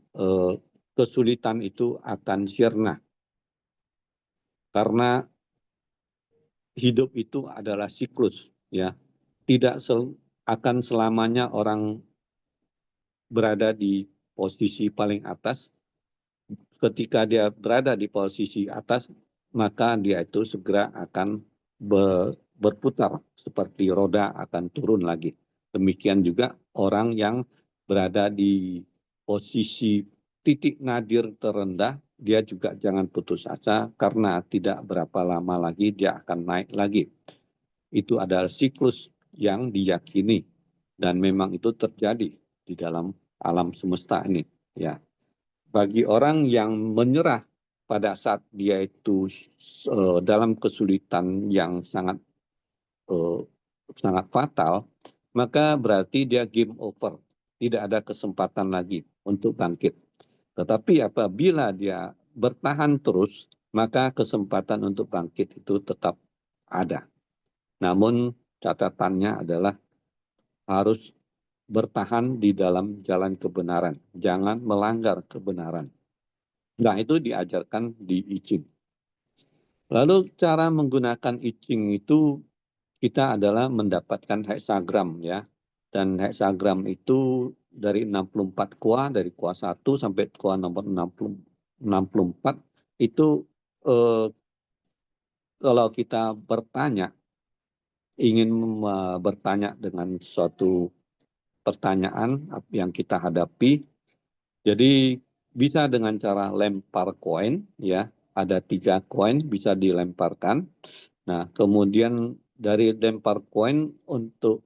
kesulitan itu akan sirna. Karena hidup itu adalah siklus, ya. Tidak akan selamanya orang berada di posisi paling atas. Ketika dia berada di posisi atas, maka dia itu segera akan berputar seperti roda akan turun lagi. Demikian juga orang yang berada di posisi titik nadir terendah, dia juga jangan putus asa karena tidak berapa lama lagi dia akan naik lagi. Itu adalah siklus yang diyakini dan memang itu terjadi di dalam alam semesta ini, ya. Bagi orang yang menyerah pada saat dia itu dalam kesulitan yang sangat fatal, maka berarti dia game over, tidak ada kesempatan lagi untuk bangkit. Tetapi apabila dia bertahan terus, maka kesempatan untuk bangkit itu tetap ada. Namun catatannya adalah harus bertahan di dalam jalan kebenaran, jangan melanggar kebenaran. Nah, itu diajarkan di I Ching. Lalu cara menggunakan I Ching itu kita adalah mendapatkan heksagram, ya. Dan heksagram itu dari 64 kuah, dari kuah 1 sampai kuah nomor 64 itu kalau kita ingin bertanya dengan suatu pertanyaan yang kita hadapi, jadi bisa dengan cara lempar koin, ya. Ada 3 koin bisa dilemparkan. Nah, kemudian dari lempar koin untuk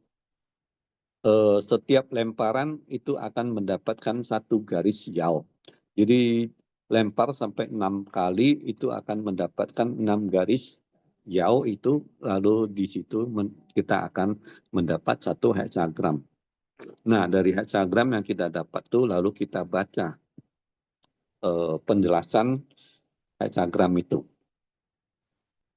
setiap lemparan itu akan mendapatkan 1 garis yao. Jadi lempar sampai 6 kali itu akan mendapatkan 6 garis yao itu, lalu di situ kita akan mendapat 1 heksagram. Nah, dari heksagram yang kita dapat itu lalu kita baca penjelasan heksagram itu.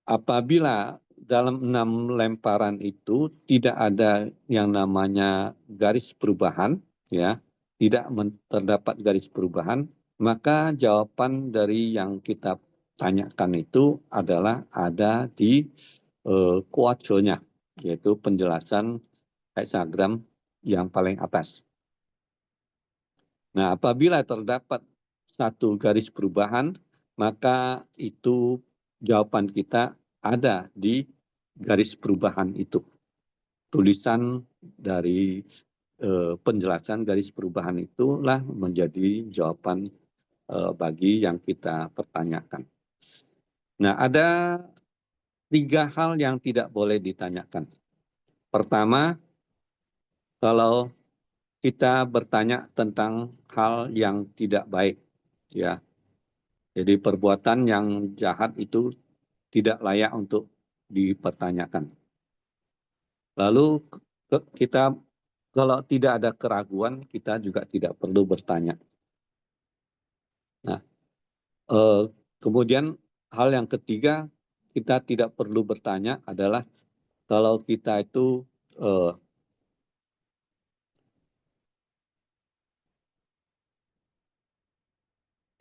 Apabila dalam 6 lemparan itu tidak ada yang namanya garis perubahan, ya, tidak terdapat garis perubahan, maka jawaban dari yang kita tanyakan itu adalah ada di kuadronya, yaitu penjelasan heksagram yang paling atas. Nah, apabila terdapat 1 garis perubahan, maka itu jawaban kita ada di garis perubahan itu. Tulisan dari penjelasan garis perubahan itulah menjadi jawaban bagi yang kita pertanyakan. Nah, ada 3 hal yang tidak boleh ditanyakan. Pertama, kalau kita bertanya tentang hal yang tidak baik, ya. Jadi perbuatan yang jahat itu tidak layak untuk dipertanyakan. Lalu kita kalau tidak ada keraguan, kita juga tidak perlu bertanya. Nah, kemudian hal yang ketiga, kita tidak perlu bertanya adalah kalau kita itu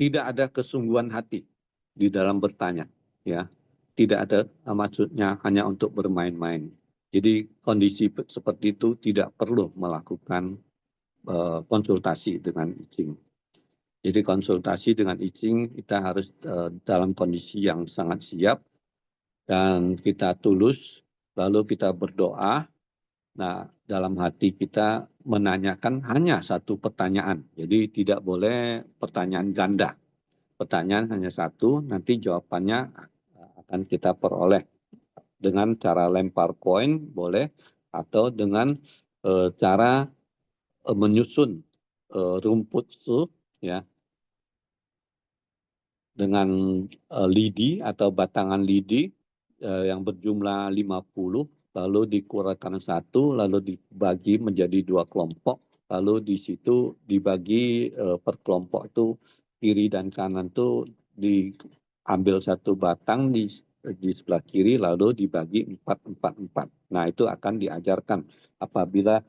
tidak ada kesungguhan hati. di dalam bertanya, ya. Tidak ada maksudnya hanya untuk bermain-main. Jadi kondisi seperti itu tidak perlu melakukan konsultasi dengan I-Ching. Jadi konsultasi dengan I-Ching kita harus dalam kondisi yang sangat siap dan kita tulus, lalu kita berdoa. Nah, dalam hati kita menanyakan hanya satu pertanyaan. Jadi tidak boleh pertanyaan ganda. Pertanyaan hanya satu, nanti jawabannya akan kita peroleh dengan cara lempar koin boleh, atau dengan cara menyusun rumput ya, dengan lidi atau batangan lidi yang berjumlah 50, lalu dikurangkan satu, lalu dibagi menjadi 2 kelompok, lalu di situ dibagi per kelompok itu kiri dan kanan itu diambil satu batang di sebelah kiri, lalu dibagi 4. Nah, itu akan diajarkan apabila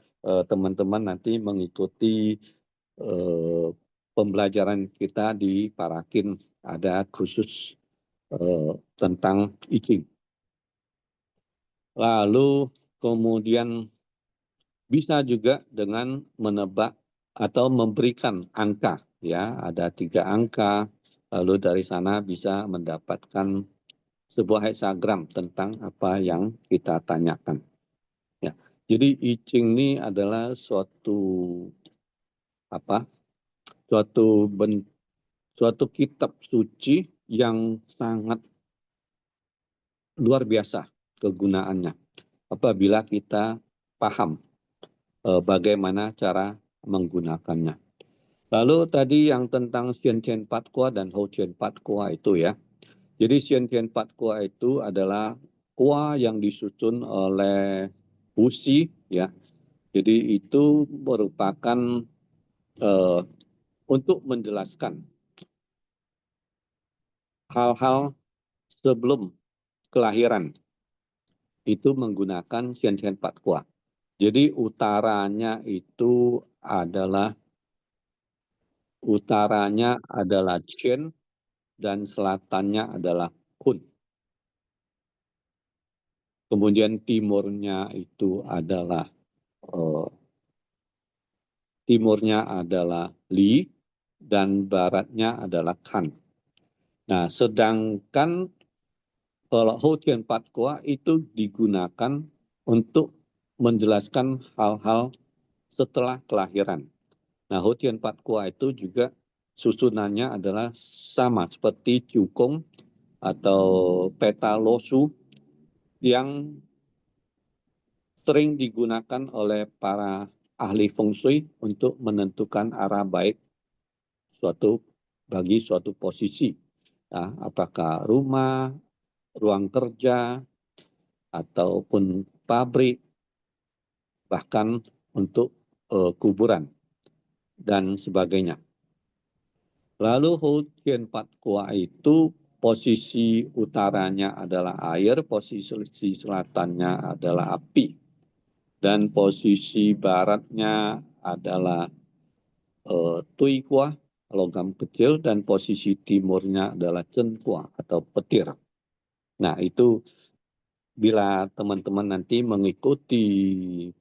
teman-teman nanti mengikuti pembelajaran kita di Parakin, ada khusus tentang I-Ching. Lalu kemudian bisa juga dengan menebak atau memberikan angka, ya, ada 3 angka, lalu dari sana bisa mendapatkan sebuah hexagram tentang apa yang kita tanyakan. Ya, jadi I-Ching ini adalah suatu kitab suci yang sangat luar biasa kegunaannya apabila kita paham bagaimana cara menggunakannya. Lalu tadi yang tentang Xian Tian Pat Kua dan Hou Tian Pat Kua itu, ya. Jadi Xian Tian Pat Kua itu adalah kua yang disusun oleh Wuxi, ya. Jadi itu merupakan untuk menjelaskan hal-hal sebelum kelahiran, itu menggunakan Xian Tian Pat Kua. Jadi utaranya adalah Chen dan selatannya adalah Kun. Kemudian timurnya adalah Li dan baratnya adalah Kan. Nah, sedangkan kalau Hou Tian Pat Kua itu digunakan untuk menjelaskan hal-hal setelah kelahiran. Nah, Hou Tian Pat Kua itu juga susunannya adalah sama seperti Cukong atau peta losu yang sering digunakan oleh para ahli feng shui untuk menentukan arah baik bagi suatu posisi. Ya, apakah rumah, ruang kerja, ataupun pabrik, bahkan untuk kuburan dan sebagainya. Lalu Hou Tian Pat Kua itu posisi utaranya adalah air, posisi selatannya adalah api, dan posisi baratnya adalah Tui Kua, logam kecil, dan posisi timurnya adalah Chen Kua atau petir. Nah, itu bila teman-teman nanti mengikuti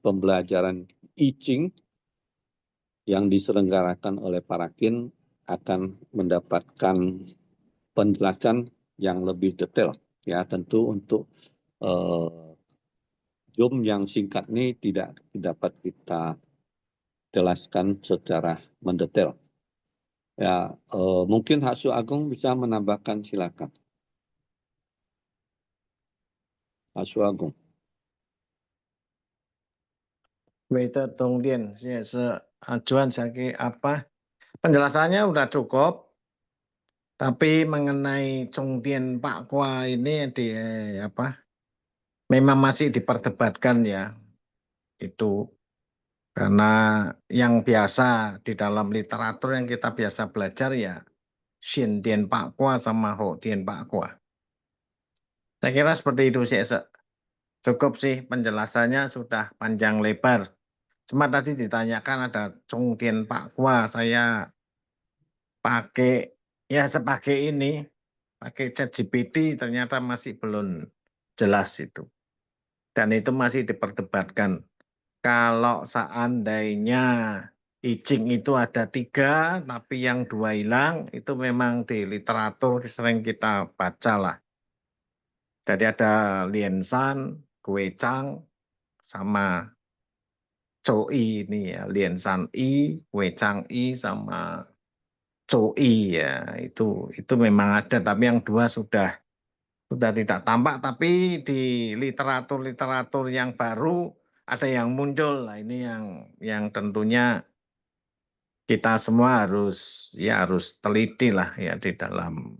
pembelajaran I-Ching yang diselenggarakan oleh Parakin, akan mendapatkan penjelasan yang lebih detail. Ya, tentu untuk Zoom yang singkat ini tidak dapat kita jelaskan secara mendetail. Ya, mungkin Hasu Agung bisa menambahkan, silakan. Hasu Agung. 韦特东电也是Juan Zaki apa penjelasannya udah cukup, tapi mengenai Chongdian Pak Kua ini memang masih diperdebatkan, ya, itu karena yang biasa di dalam literatur yang kita biasa belajar, ya, Xin Dian Pak Kua sama Hou Dian Pak Kua. Saya kira seperti itu sih. Cukup sih penjelasannya, sudah panjang lebar. Cuma tadi ditanyakan ada Chongdian Pak Kua, saya pakai ini pakai ChatGPT ternyata masih belum jelas itu. Dan itu masih diperdebatkan. Kalau seandainya I Ching itu ada 3, tapi yang 2 hilang, itu memang di literatur sering kita baca lah. Jadi ada Lien San, Gue Chang, sama Chou Yi ini ya. Lien San Yi, Gue Chang Yi, sama Chou Yi ya. Itu memang ada, tapi yang 2 sudah tidak tampak. Tapi di literatur yang baru ada yang muncul. Nah, ini yang tentunya kita semua harus teliti lah ya di dalam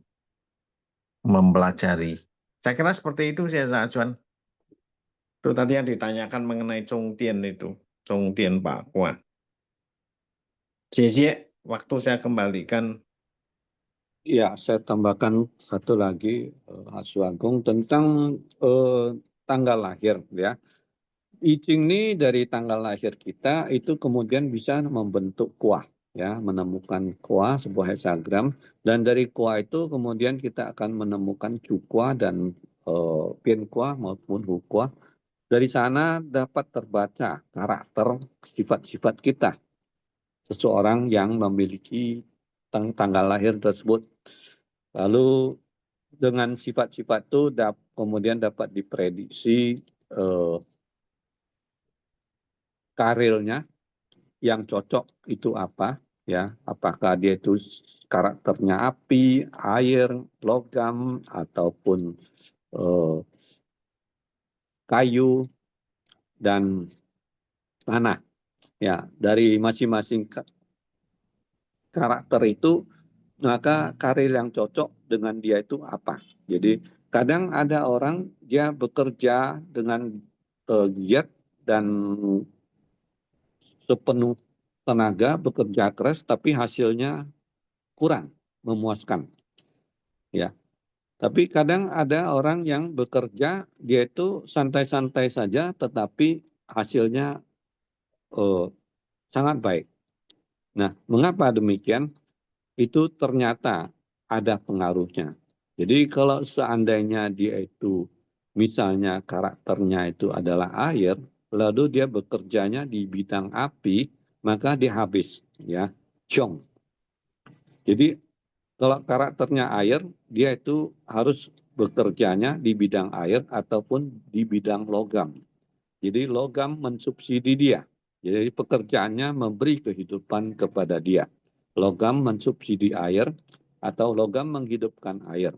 mempelajari. Saya kira seperti itu sih, Juan. Itu tadi yang ditanyakan mengenai Chongtian itu, Chongtian Pak Kuan. Jie, waktu saya kembalikan. Ya, saya tambahkan satu lagi, Asu Agung, tentang tanggal lahir ya. I Ching ini dari tanggal lahir kita itu kemudian bisa membentuk kuah, ya, menemukan kuah sebuah hexagram, dan dari kuah itu kemudian kita akan menemukan cukua dan pien kuah maupun hu kuah. Dari sana dapat terbaca karakter sifat-sifat kita seseorang yang memiliki tanggal lahir tersebut. Lalu dengan sifat-sifat itu kemudian dapat diprediksi karirnya yang cocok itu apa, ya, apakah dia itu karakternya api, air, logam, ataupun kayu dan tanah. Ya, dari masing-masing karakter itu, maka karir yang cocok dengan dia itu apa. Jadi kadang ada orang dia bekerja dengan giat dan sepenuh tenaga, bekerja keras, tapi hasilnya kurang memuaskan. Ya, tapi kadang ada orang yang bekerja dia itu santai-santai saja, tetapi hasilnya sangat baik. Nah, mengapa demikian? Itu ternyata ada pengaruhnya. Jadi kalau seandainya dia itu misalnya karakternya itu adalah air, lalu dia bekerjanya di bidang api, maka dia habis, ya, Chong. Jadi kalau karakternya air, dia itu harus bekerjanya di bidang air ataupun di bidang logam. Jadi logam mensubsidi dia. Jadi pekerjaannya memberi kehidupan kepada dia. Logam mensubsidi air atau logam menghidupkan air.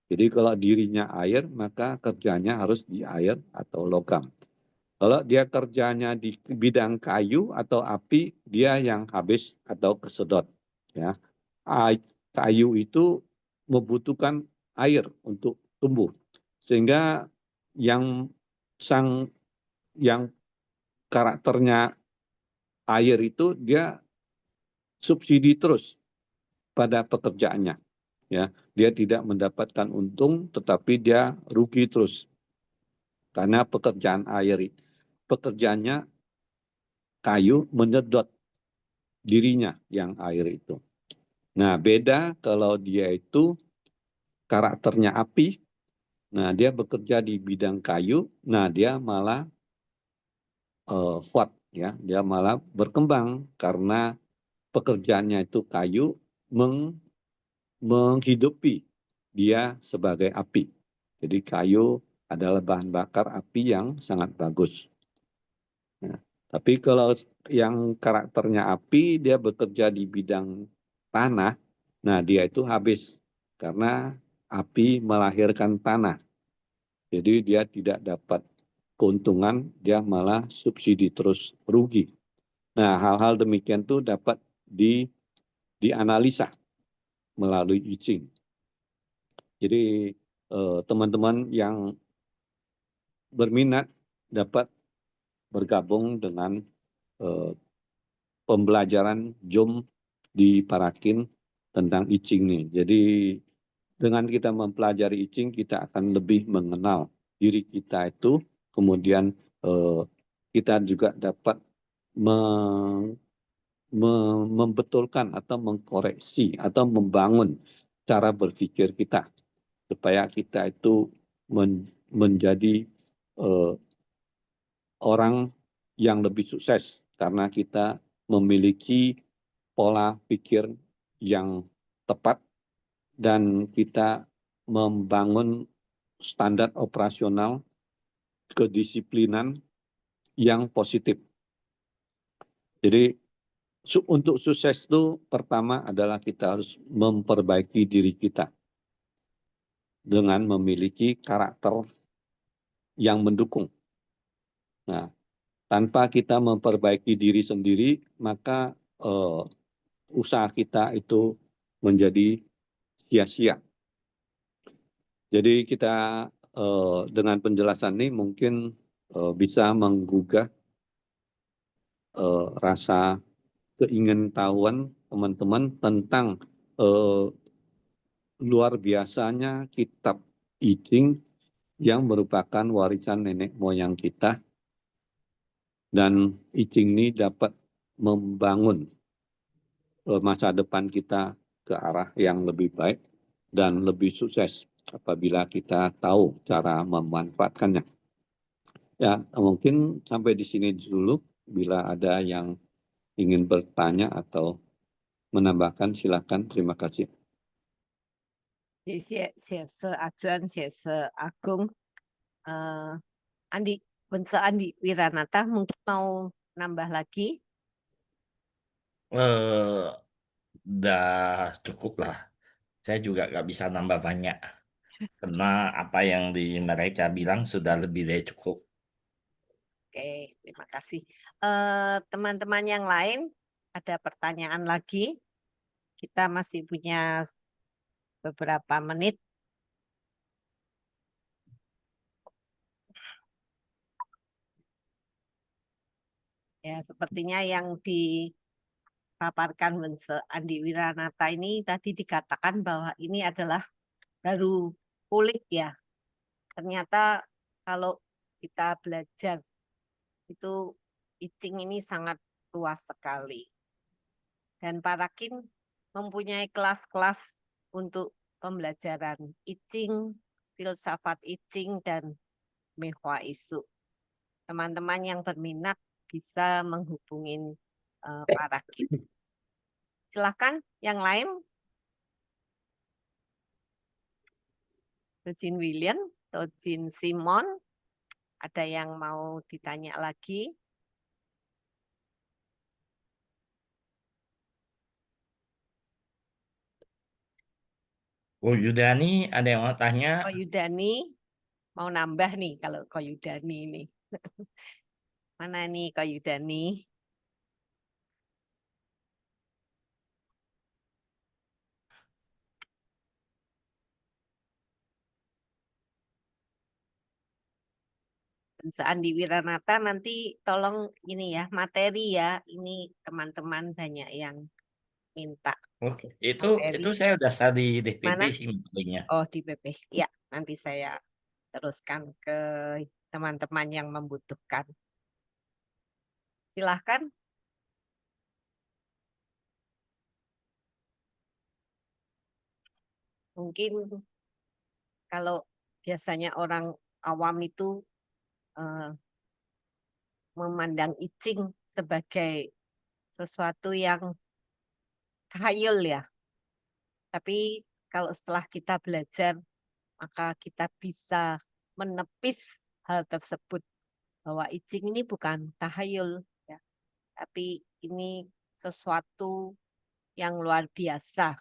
Jadi kalau dirinya air, maka kerjanya harus di air atau logam. Kalau dia kerjanya di bidang kayu atau api, dia yang habis atau kesedot. Ya, kayu itu membutuhkan air untuk tumbuh, sehingga yang karakternya air itu dia subsidi terus pada pekerjaannya, ya, dia tidak mendapatkan untung tetapi dia rugi terus karena pekerjaannya kayu menyedot dirinya yang air itu. Nah, beda kalau dia itu karakternya api, nah dia bekerja di bidang kayu, nah dia malah kuat, ya, dia malah berkembang karena pekerjaannya itu kayu menghidupi dia sebagai api. Jadi kayu adalah bahan bakar api yang sangat bagus. Nah, tapi kalau yang karakternya api, dia bekerja di bidang tanah, nah dia itu habis karena api melahirkan tanah. Jadi dia tidak dapat keuntungan, dia malah subsidi terus rugi. Nah, hal-hal demikian itu dapat dianalisa melalui I Ching. Jadi teman-teman yang berminat dapat bergabung dengan pembelajaran Jom di Parakin tentang I Ching nih. Jadi dengan kita mempelajari I Ching, kita akan lebih mengenal diri kita itu, kemudian kita juga dapat membetulkan atau mengkoreksi atau membangun cara berpikir kita. supaya kita itu menjadi orang yang lebih sukses karena kita memiliki pola pikir yang tepat dan kita membangun standar operasional kedisiplinan yang positif. Jadi untuk sukses itu pertama adalah kita harus memperbaiki diri kita dengan memiliki karakter yang mendukung. Nah, tanpa kita memperbaiki diri sendiri, maka usaha kita itu menjadi sia-sia. Jadi kita dengan penjelasan ini mungkin bisa menggugah rasa keingintahuan teman-teman tentang luar biasanya kitab I Ching yang merupakan warisan nenek moyang kita. Dan I Ching ini dapat membangun masa depan kita ke arah yang lebih baik dan lebih sukses apabila kita tahu cara memanfaatkannya. Ya, mungkin sampai di sini dulu. Bila ada yang ingin bertanya atau menambahkan, silakan. Terima kasih. 谢谢阿娟，谢谢阿公。Andi, Bensa Andi Wiranata mungkin mau nambah lagi? Udah cukup lah. Saya juga nggak bisa nambah banyak. Karena apa yang mereka bilang sudah lebih dari cukup. Oke, terima kasih. Teman-teman yang lain, ada pertanyaan lagi? Kita masih punya beberapa menit. Ya, sepertinya yang dipaparkan Bensa Andi Wiranata ini tadi dikatakan bahwa ini adalah baru kulit ya. Ternyata kalau kita belajar itu I Ching ini sangat luas sekali. Dan Parakin mempunyai kelas-kelas untuk pembelajaran I Ching, filsafat I Ching, dan Mehua Isu. Teman-teman yang berminat bisa menghubungi Parakin. Silakan yang lain. Tojin William, Tojin Simon, ada yang mau ditanya lagi? Oh Yudani, ada yang mau tanya? Ko Yudani mau nambah nih kalau Ko Yudani ini. Mana nih Ko Yudani? Andi Wiranata nanti tolong ini ya materi ya, ini teman-teman banyak yang minta. Oke, materi. itu saya udah di DPP Mana? sih materinya. Oh di PP, ya nanti saya teruskan ke teman-teman yang membutuhkan. Silahkan. Mungkin kalau biasanya orang awam itu memandang I Ching sebagai sesuatu yang tahayul ya. Tapi kalau setelah kita belajar, maka kita bisa menepis hal tersebut. Bahwa I Ching ini bukan tahayul, ya, tapi ini sesuatu yang luar biasa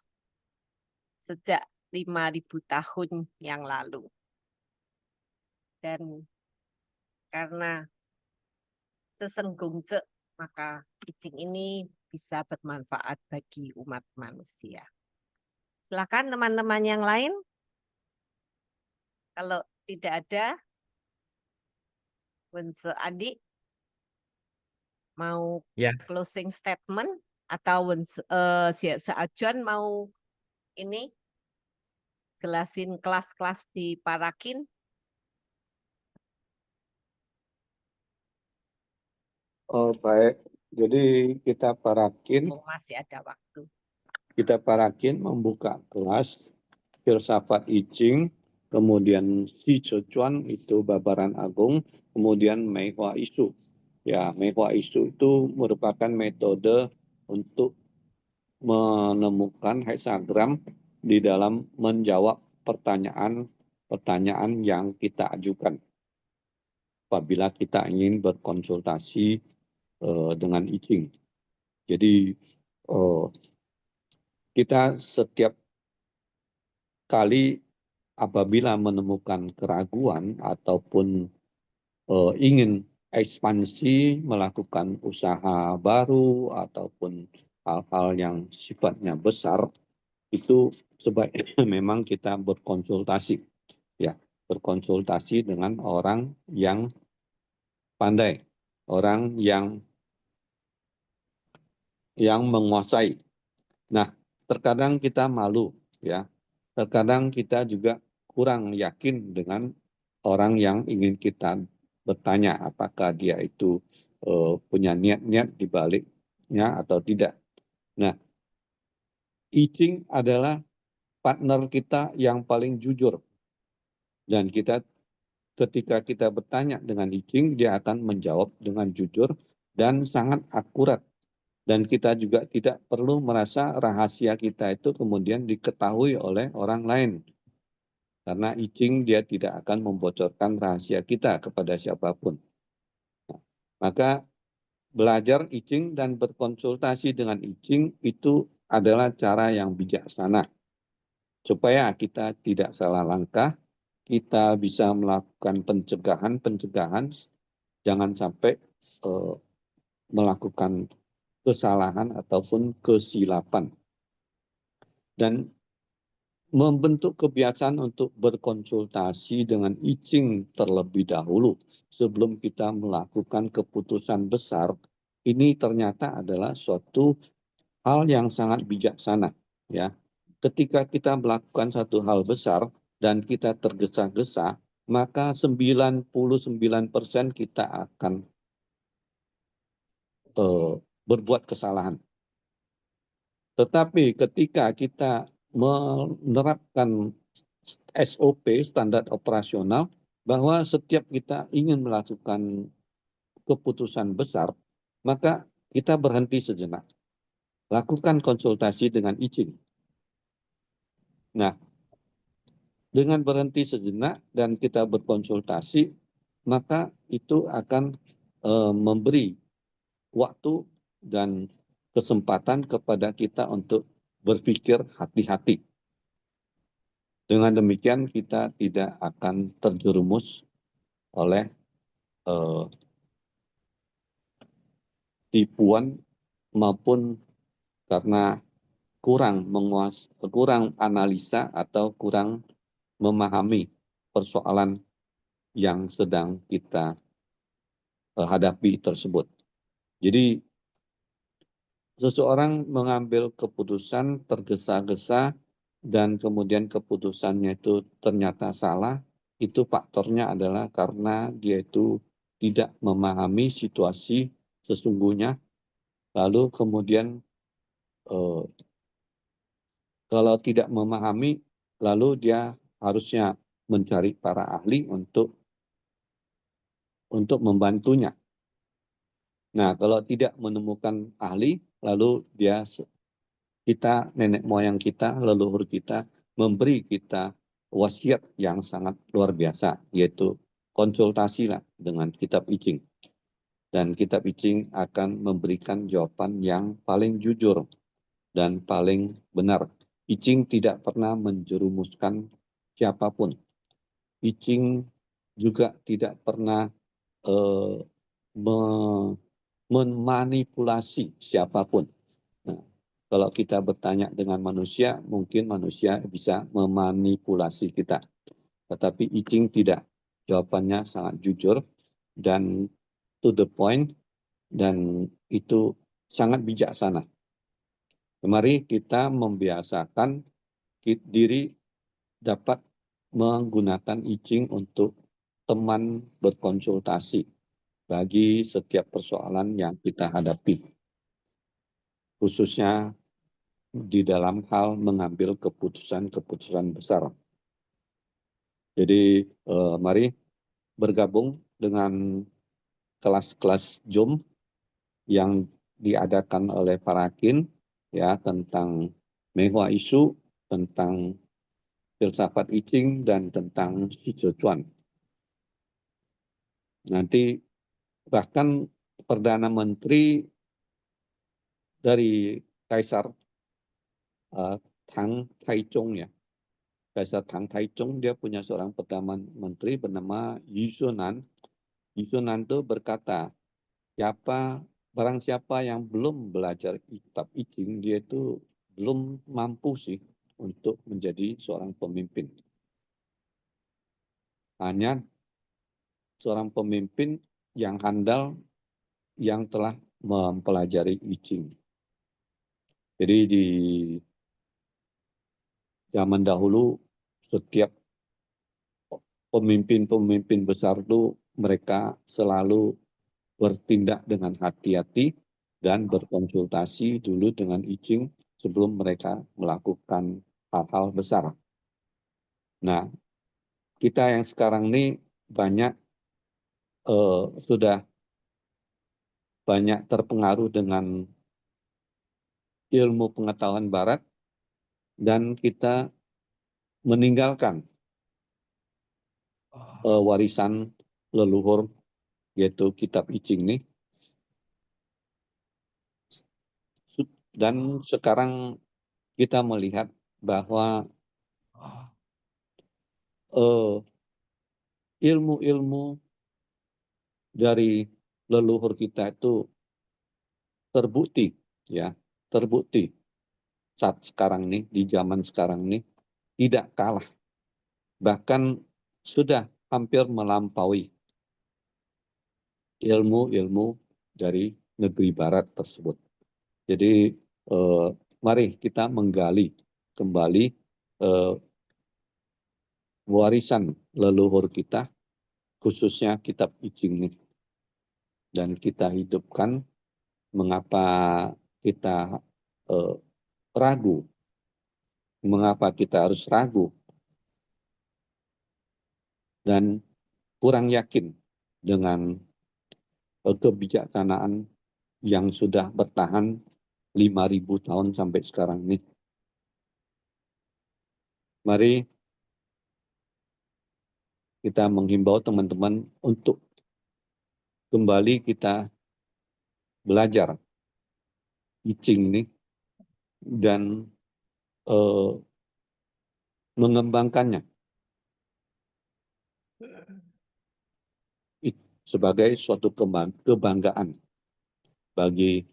sejak 5.000 tahun yang lalu. Dan karena sesenggung cek, maka I Ching ini bisa bermanfaat bagi umat manusia. Silakan teman-teman yang lain. Kalau tidak ada, Wense Adi mau closing statement atau Seajuan mau ini jelasin kelas-kelas di Parakin? Oh baik, jadi kita Parakin. Masih ada waktu. Kita Parakin membuka kelas filsafat I Ching, kemudian Xi Zhechuan itu babaran agung, kemudian Mei Hua Isu. Ya, Mei Hua Isu itu merupakan metode untuk menemukan hexagram di dalam menjawab pertanyaan yang kita ajukan apabila kita ingin berkonsultasi dengan I Ching. Jadi kita setiap kali apabila menemukan keraguan ataupun ingin ekspansi, melakukan usaha baru ataupun hal-hal yang sifatnya besar, itu sebaiknya memang kita berkonsultasi, ya, berkonsultasi dengan orang yang pandai, orang yang menguasai. Nah, terkadang kita malu, ya. Terkadang kita juga kurang yakin dengan orang yang ingin kita bertanya apakah dia itu punya niat-niat di baliknya atau tidak. Nah, I Ching adalah partner kita yang paling jujur. Dan ketika kita bertanya dengan I Ching, dia akan menjawab dengan jujur dan sangat akurat. Dan kita juga tidak perlu merasa rahasia kita itu kemudian diketahui oleh orang lain. Karena I Ching dia tidak akan membocorkan rahasia kita kepada siapapun. Maka belajar I Ching dan berkonsultasi dengan I Ching itu adalah cara yang bijaksana. Supaya kita tidak salah langkah, kita bisa melakukan pencegahan, jangan sampai melakukan kesalahan ataupun kesilapan. Dan membentuk kebiasaan untuk berkonsultasi dengan I Ching terlebih dahulu sebelum kita melakukan keputusan besar, ini ternyata adalah suatu hal yang sangat bijaksana. Ya, ketika kita melakukan satu hal besar dan kita tergesa-gesa, maka 99% kita akan berbuat kesalahan. Tetapi ketika kita menerapkan SOP, standar operasional, bahwa setiap kita ingin melakukan keputusan besar, maka kita berhenti sejenak. Lakukan konsultasi dengan I Ching. Nah, dengan berhenti sejenak dan kita berkonsultasi, maka itu akan memberi waktu dan kesempatan kepada kita untuk berpikir hati-hati. Dengan demikian kita tidak akan terjerumus oleh tipuan maupun karena kurang analisa atau kurang memahami persoalan yang sedang kita hadapi tersebut. Jadi seseorang mengambil keputusan tergesa-gesa dan kemudian keputusannya itu ternyata salah, itu faktornya adalah karena dia itu tidak memahami situasi sesungguhnya, lalu kemudian kalau tidak memahami, lalu dia harusnya mencari para ahli untuk membantunya. Nah, kalau tidak menemukan ahli, lalu nenek moyang kita, leluhur kita, memberi kita wasiat yang sangat luar biasa, yaitu konsultasilah dengan kitab I Ching. Dan kitab I Ching akan memberikan jawaban yang paling jujur dan paling benar. I Ching tidak pernah menjerumuskan siapapun. I Ching juga tidak pernah memanipulasi siapapun. Nah, kalau kita bertanya dengan manusia, mungkin manusia bisa memanipulasi kita. Tetapi I Ching tidak. Jawabannya sangat jujur dan to the point, dan itu sangat bijaksana. Mari kita membiasakan diri dapat menggunakan I Ching untuk teman berkonsultasi bagi setiap persoalan yang kita hadapi. Khususnya di dalam hal mengambil keputusan-keputusan besar. Jadi mari bergabung dengan kelas-kelas Zoom yang diadakan oleh Parakin ya tentang Mehua Isu, tentang filsafat I Ching, dan tentang Sichuan. Nanti bahkan Perdana Menteri dari Kaisar Tang Taichung ya, Kaisar Tang Taichung, dia punya seorang Perdana Menteri bernama Yu Xunan. Yu Xunan itu berkata, barang siapa yang belum belajar kitab I Ching, dia itu belum mampu sih untuk menjadi seorang pemimpin. Hanya seorang pemimpin yang handal yang telah mempelajari I Ching. Jadi di zaman dahulu setiap pemimpin-pemimpin besar itu mereka selalu bertindak dengan hati-hati dan berkonsultasi dulu dengan I Ching sebelum mereka melakukan hal-hal besar. Nah, kita yang sekarang ini sudah banyak terpengaruh dengan ilmu pengetahuan Barat dan kita meninggalkan warisan leluhur yaitu kitab I Ching ini. Dan sekarang kita melihat bahwa ilmu-ilmu dari leluhur kita itu terbukti saat sekarang ini, di zaman sekarang ini tidak kalah, bahkan sudah hampir melampaui ilmu-ilmu dari negeri Barat tersebut. Jadi mari kita menggali kembali warisan leluhur kita, khususnya kitab I Ching ini, dan kita hidupkan. Mengapa kita ragu? Mengapa kita harus ragu dan kurang yakin dengan kebijaksanaan yang sudah bertahan 5.000 tahun sampai sekarang ini? Mari kita menghimbau teman-teman untuk kembali kita belajar I Ching ini dan mengembangkannya sebagai suatu kebanggaan bagi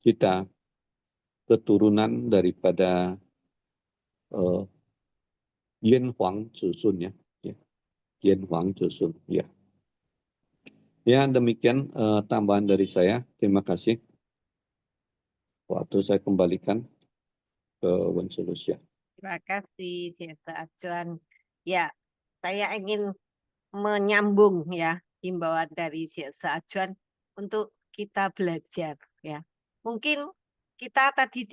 kita, keturunan daripada Yen Huang Zhusun ya. Yen Huang Zhusun ya. Ya, demikian tambahan dari saya. Terima kasih. Waktu saya kembalikan ke Wen Solusia. Terima kasih, Dr. Acuan. Ya, saya ingin menyambung ya himbauan dari Dr. Acuan untuk kita belajar ya. Mungkin kita tadi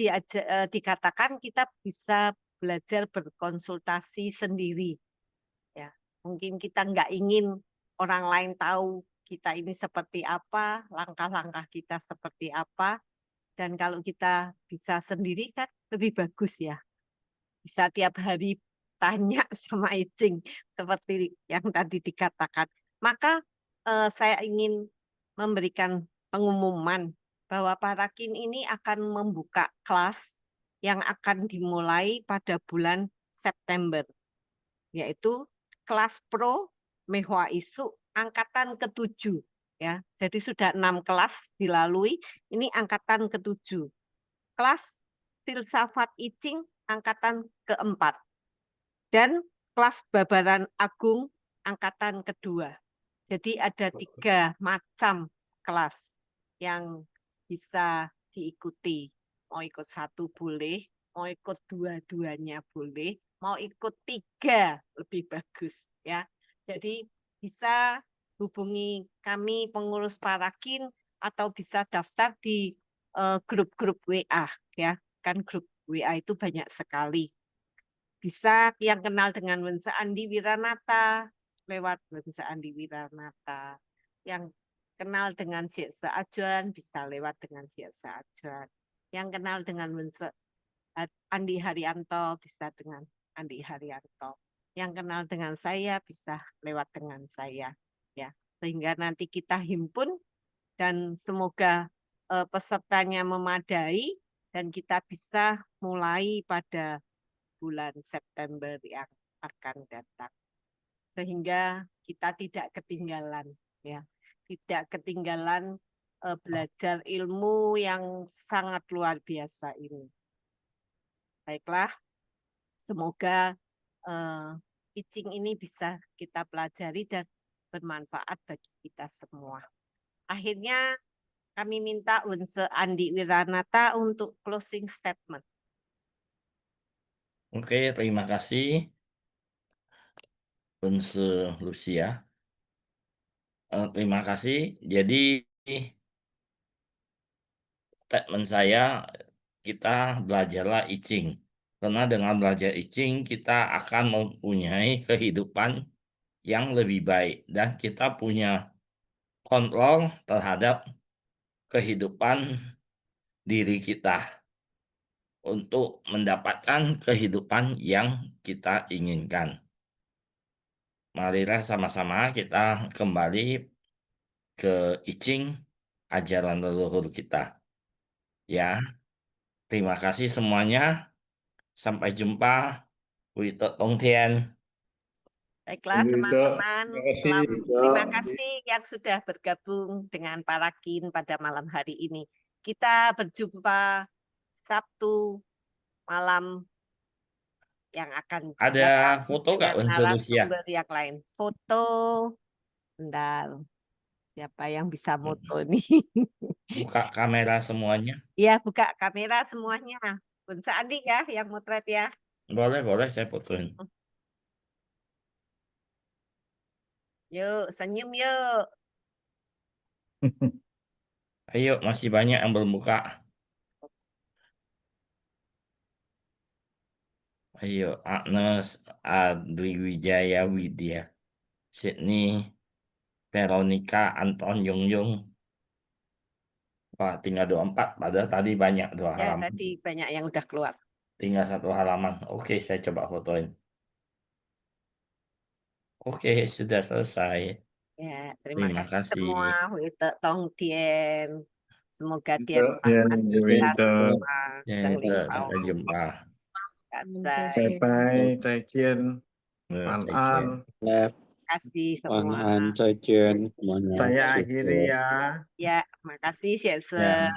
dikatakan kita bisa belajar berkonsultasi sendiri. Ya, mungkin kita nggak ingin orang lain tahu kita ini seperti apa, langkah-langkah kita seperti apa, dan kalau kita bisa sendiri kan lebih bagus ya. Bisa tiap hari tanya sama I Ching seperti yang tadi dikatakan. Maka saya ingin memberikan pengumuman bahwa Parakin ini akan membuka kelas yang akan dimulai pada bulan September, yaitu kelas Pro Mehua Isu angkatan ke-7 ya. Jadi sudah 6 kelas dilalui, ini angkatan ke-7. Kelas Filsafat I Ching angkatan ke-4 dan kelas Babaran Agung angkatan ke-2. Jadi ada 3 macam kelas yang bisa diikuti. Mau ikut 1 boleh, mau ikut 2-duanya boleh, mau ikut 3 lebih bagus ya. Jadi bisa hubungi kami pengurus Parakin atau bisa daftar di grup-grup WA ya. kan grup WA itu banyak sekali. Bisa yang kenal dengan Wense Andi Wiranata lewat Wense Andi Wiranata. Yang kenal dengan Siekse Ajuan bisa lewat dengan Siekse Ajuan. Yang kenal dengan Wense Andi Haryanto bisa dengan Andi Haryanto. Yang kenal dengan saya bisa lewat dengan saya, ya. Sehingga nanti kita himpun dan semoga pesertanya memadai dan kita bisa mulai pada bulan September yang akan datang. Sehingga kita tidak ketinggalan, ya. Tidak ketinggalan belajar ilmu yang sangat luar biasa ini. Baiklah, semoga I Ching ini bisa kita pelajari dan bermanfaat bagi kita semua. Akhirnya kami minta Wense Andi Wiranata untuk closing statement. Oke, terima kasih Wense Lucia. Terima kasih. Jadi statement saya, kita belajarlah I Ching. Karena dengan belajar I Ching, kita akan mempunyai kehidupan yang lebih baik. Dan kita punya kontrol terhadap kehidupan diri kita untuk mendapatkan kehidupan yang kita inginkan. Marilah sama-sama kita kembali ke I Ching, ajaran leluhur kita. Ya, terima kasih semuanya. Sampai jumpa. Hui Tong Tian. Baiklah teman-teman, terima kasih yang sudah bergabung dengan Parakin pada malam hari ini. Kita berjumpa Sabtu malam yang akan Ada datang foto nggak dengan Wense Lucia? narasumber yang lain. Foto, bentar. Siapa yang bisa foto nih? Buka kamera semuanya. Ya, buka kamera semuanya. Wense Andi ya yang motret ya. Boleh, saya fotoin. Yuk, senyum yuk. Ayo, masih banyak yang belum buka. Ayo, Agnes, Adri Wijaya Widya, Sydney, Veronica, Anton, Yung. Wah, tinggal 24. Padahal tadi banyak 2 Ya, halaman. tadi banyak yang udah keluar. Tinggal 1 halaman. Oke, saya coba fotoin. Oke, sudah selesai. Ya, Terima terima kasih kasih. semua. Hui Tong Tien. Semoga Itu Tien yang kita itu. semua. Ya, Teng Ling Hao. sampai jumpa. Bye bye, Cai Cien, Pan An. Lab, Terima kasih Wan semua. An, Cai Cien, semuanya. Saya Sukses. akhiri ya. Ya, terima kasih. Siap. Ya.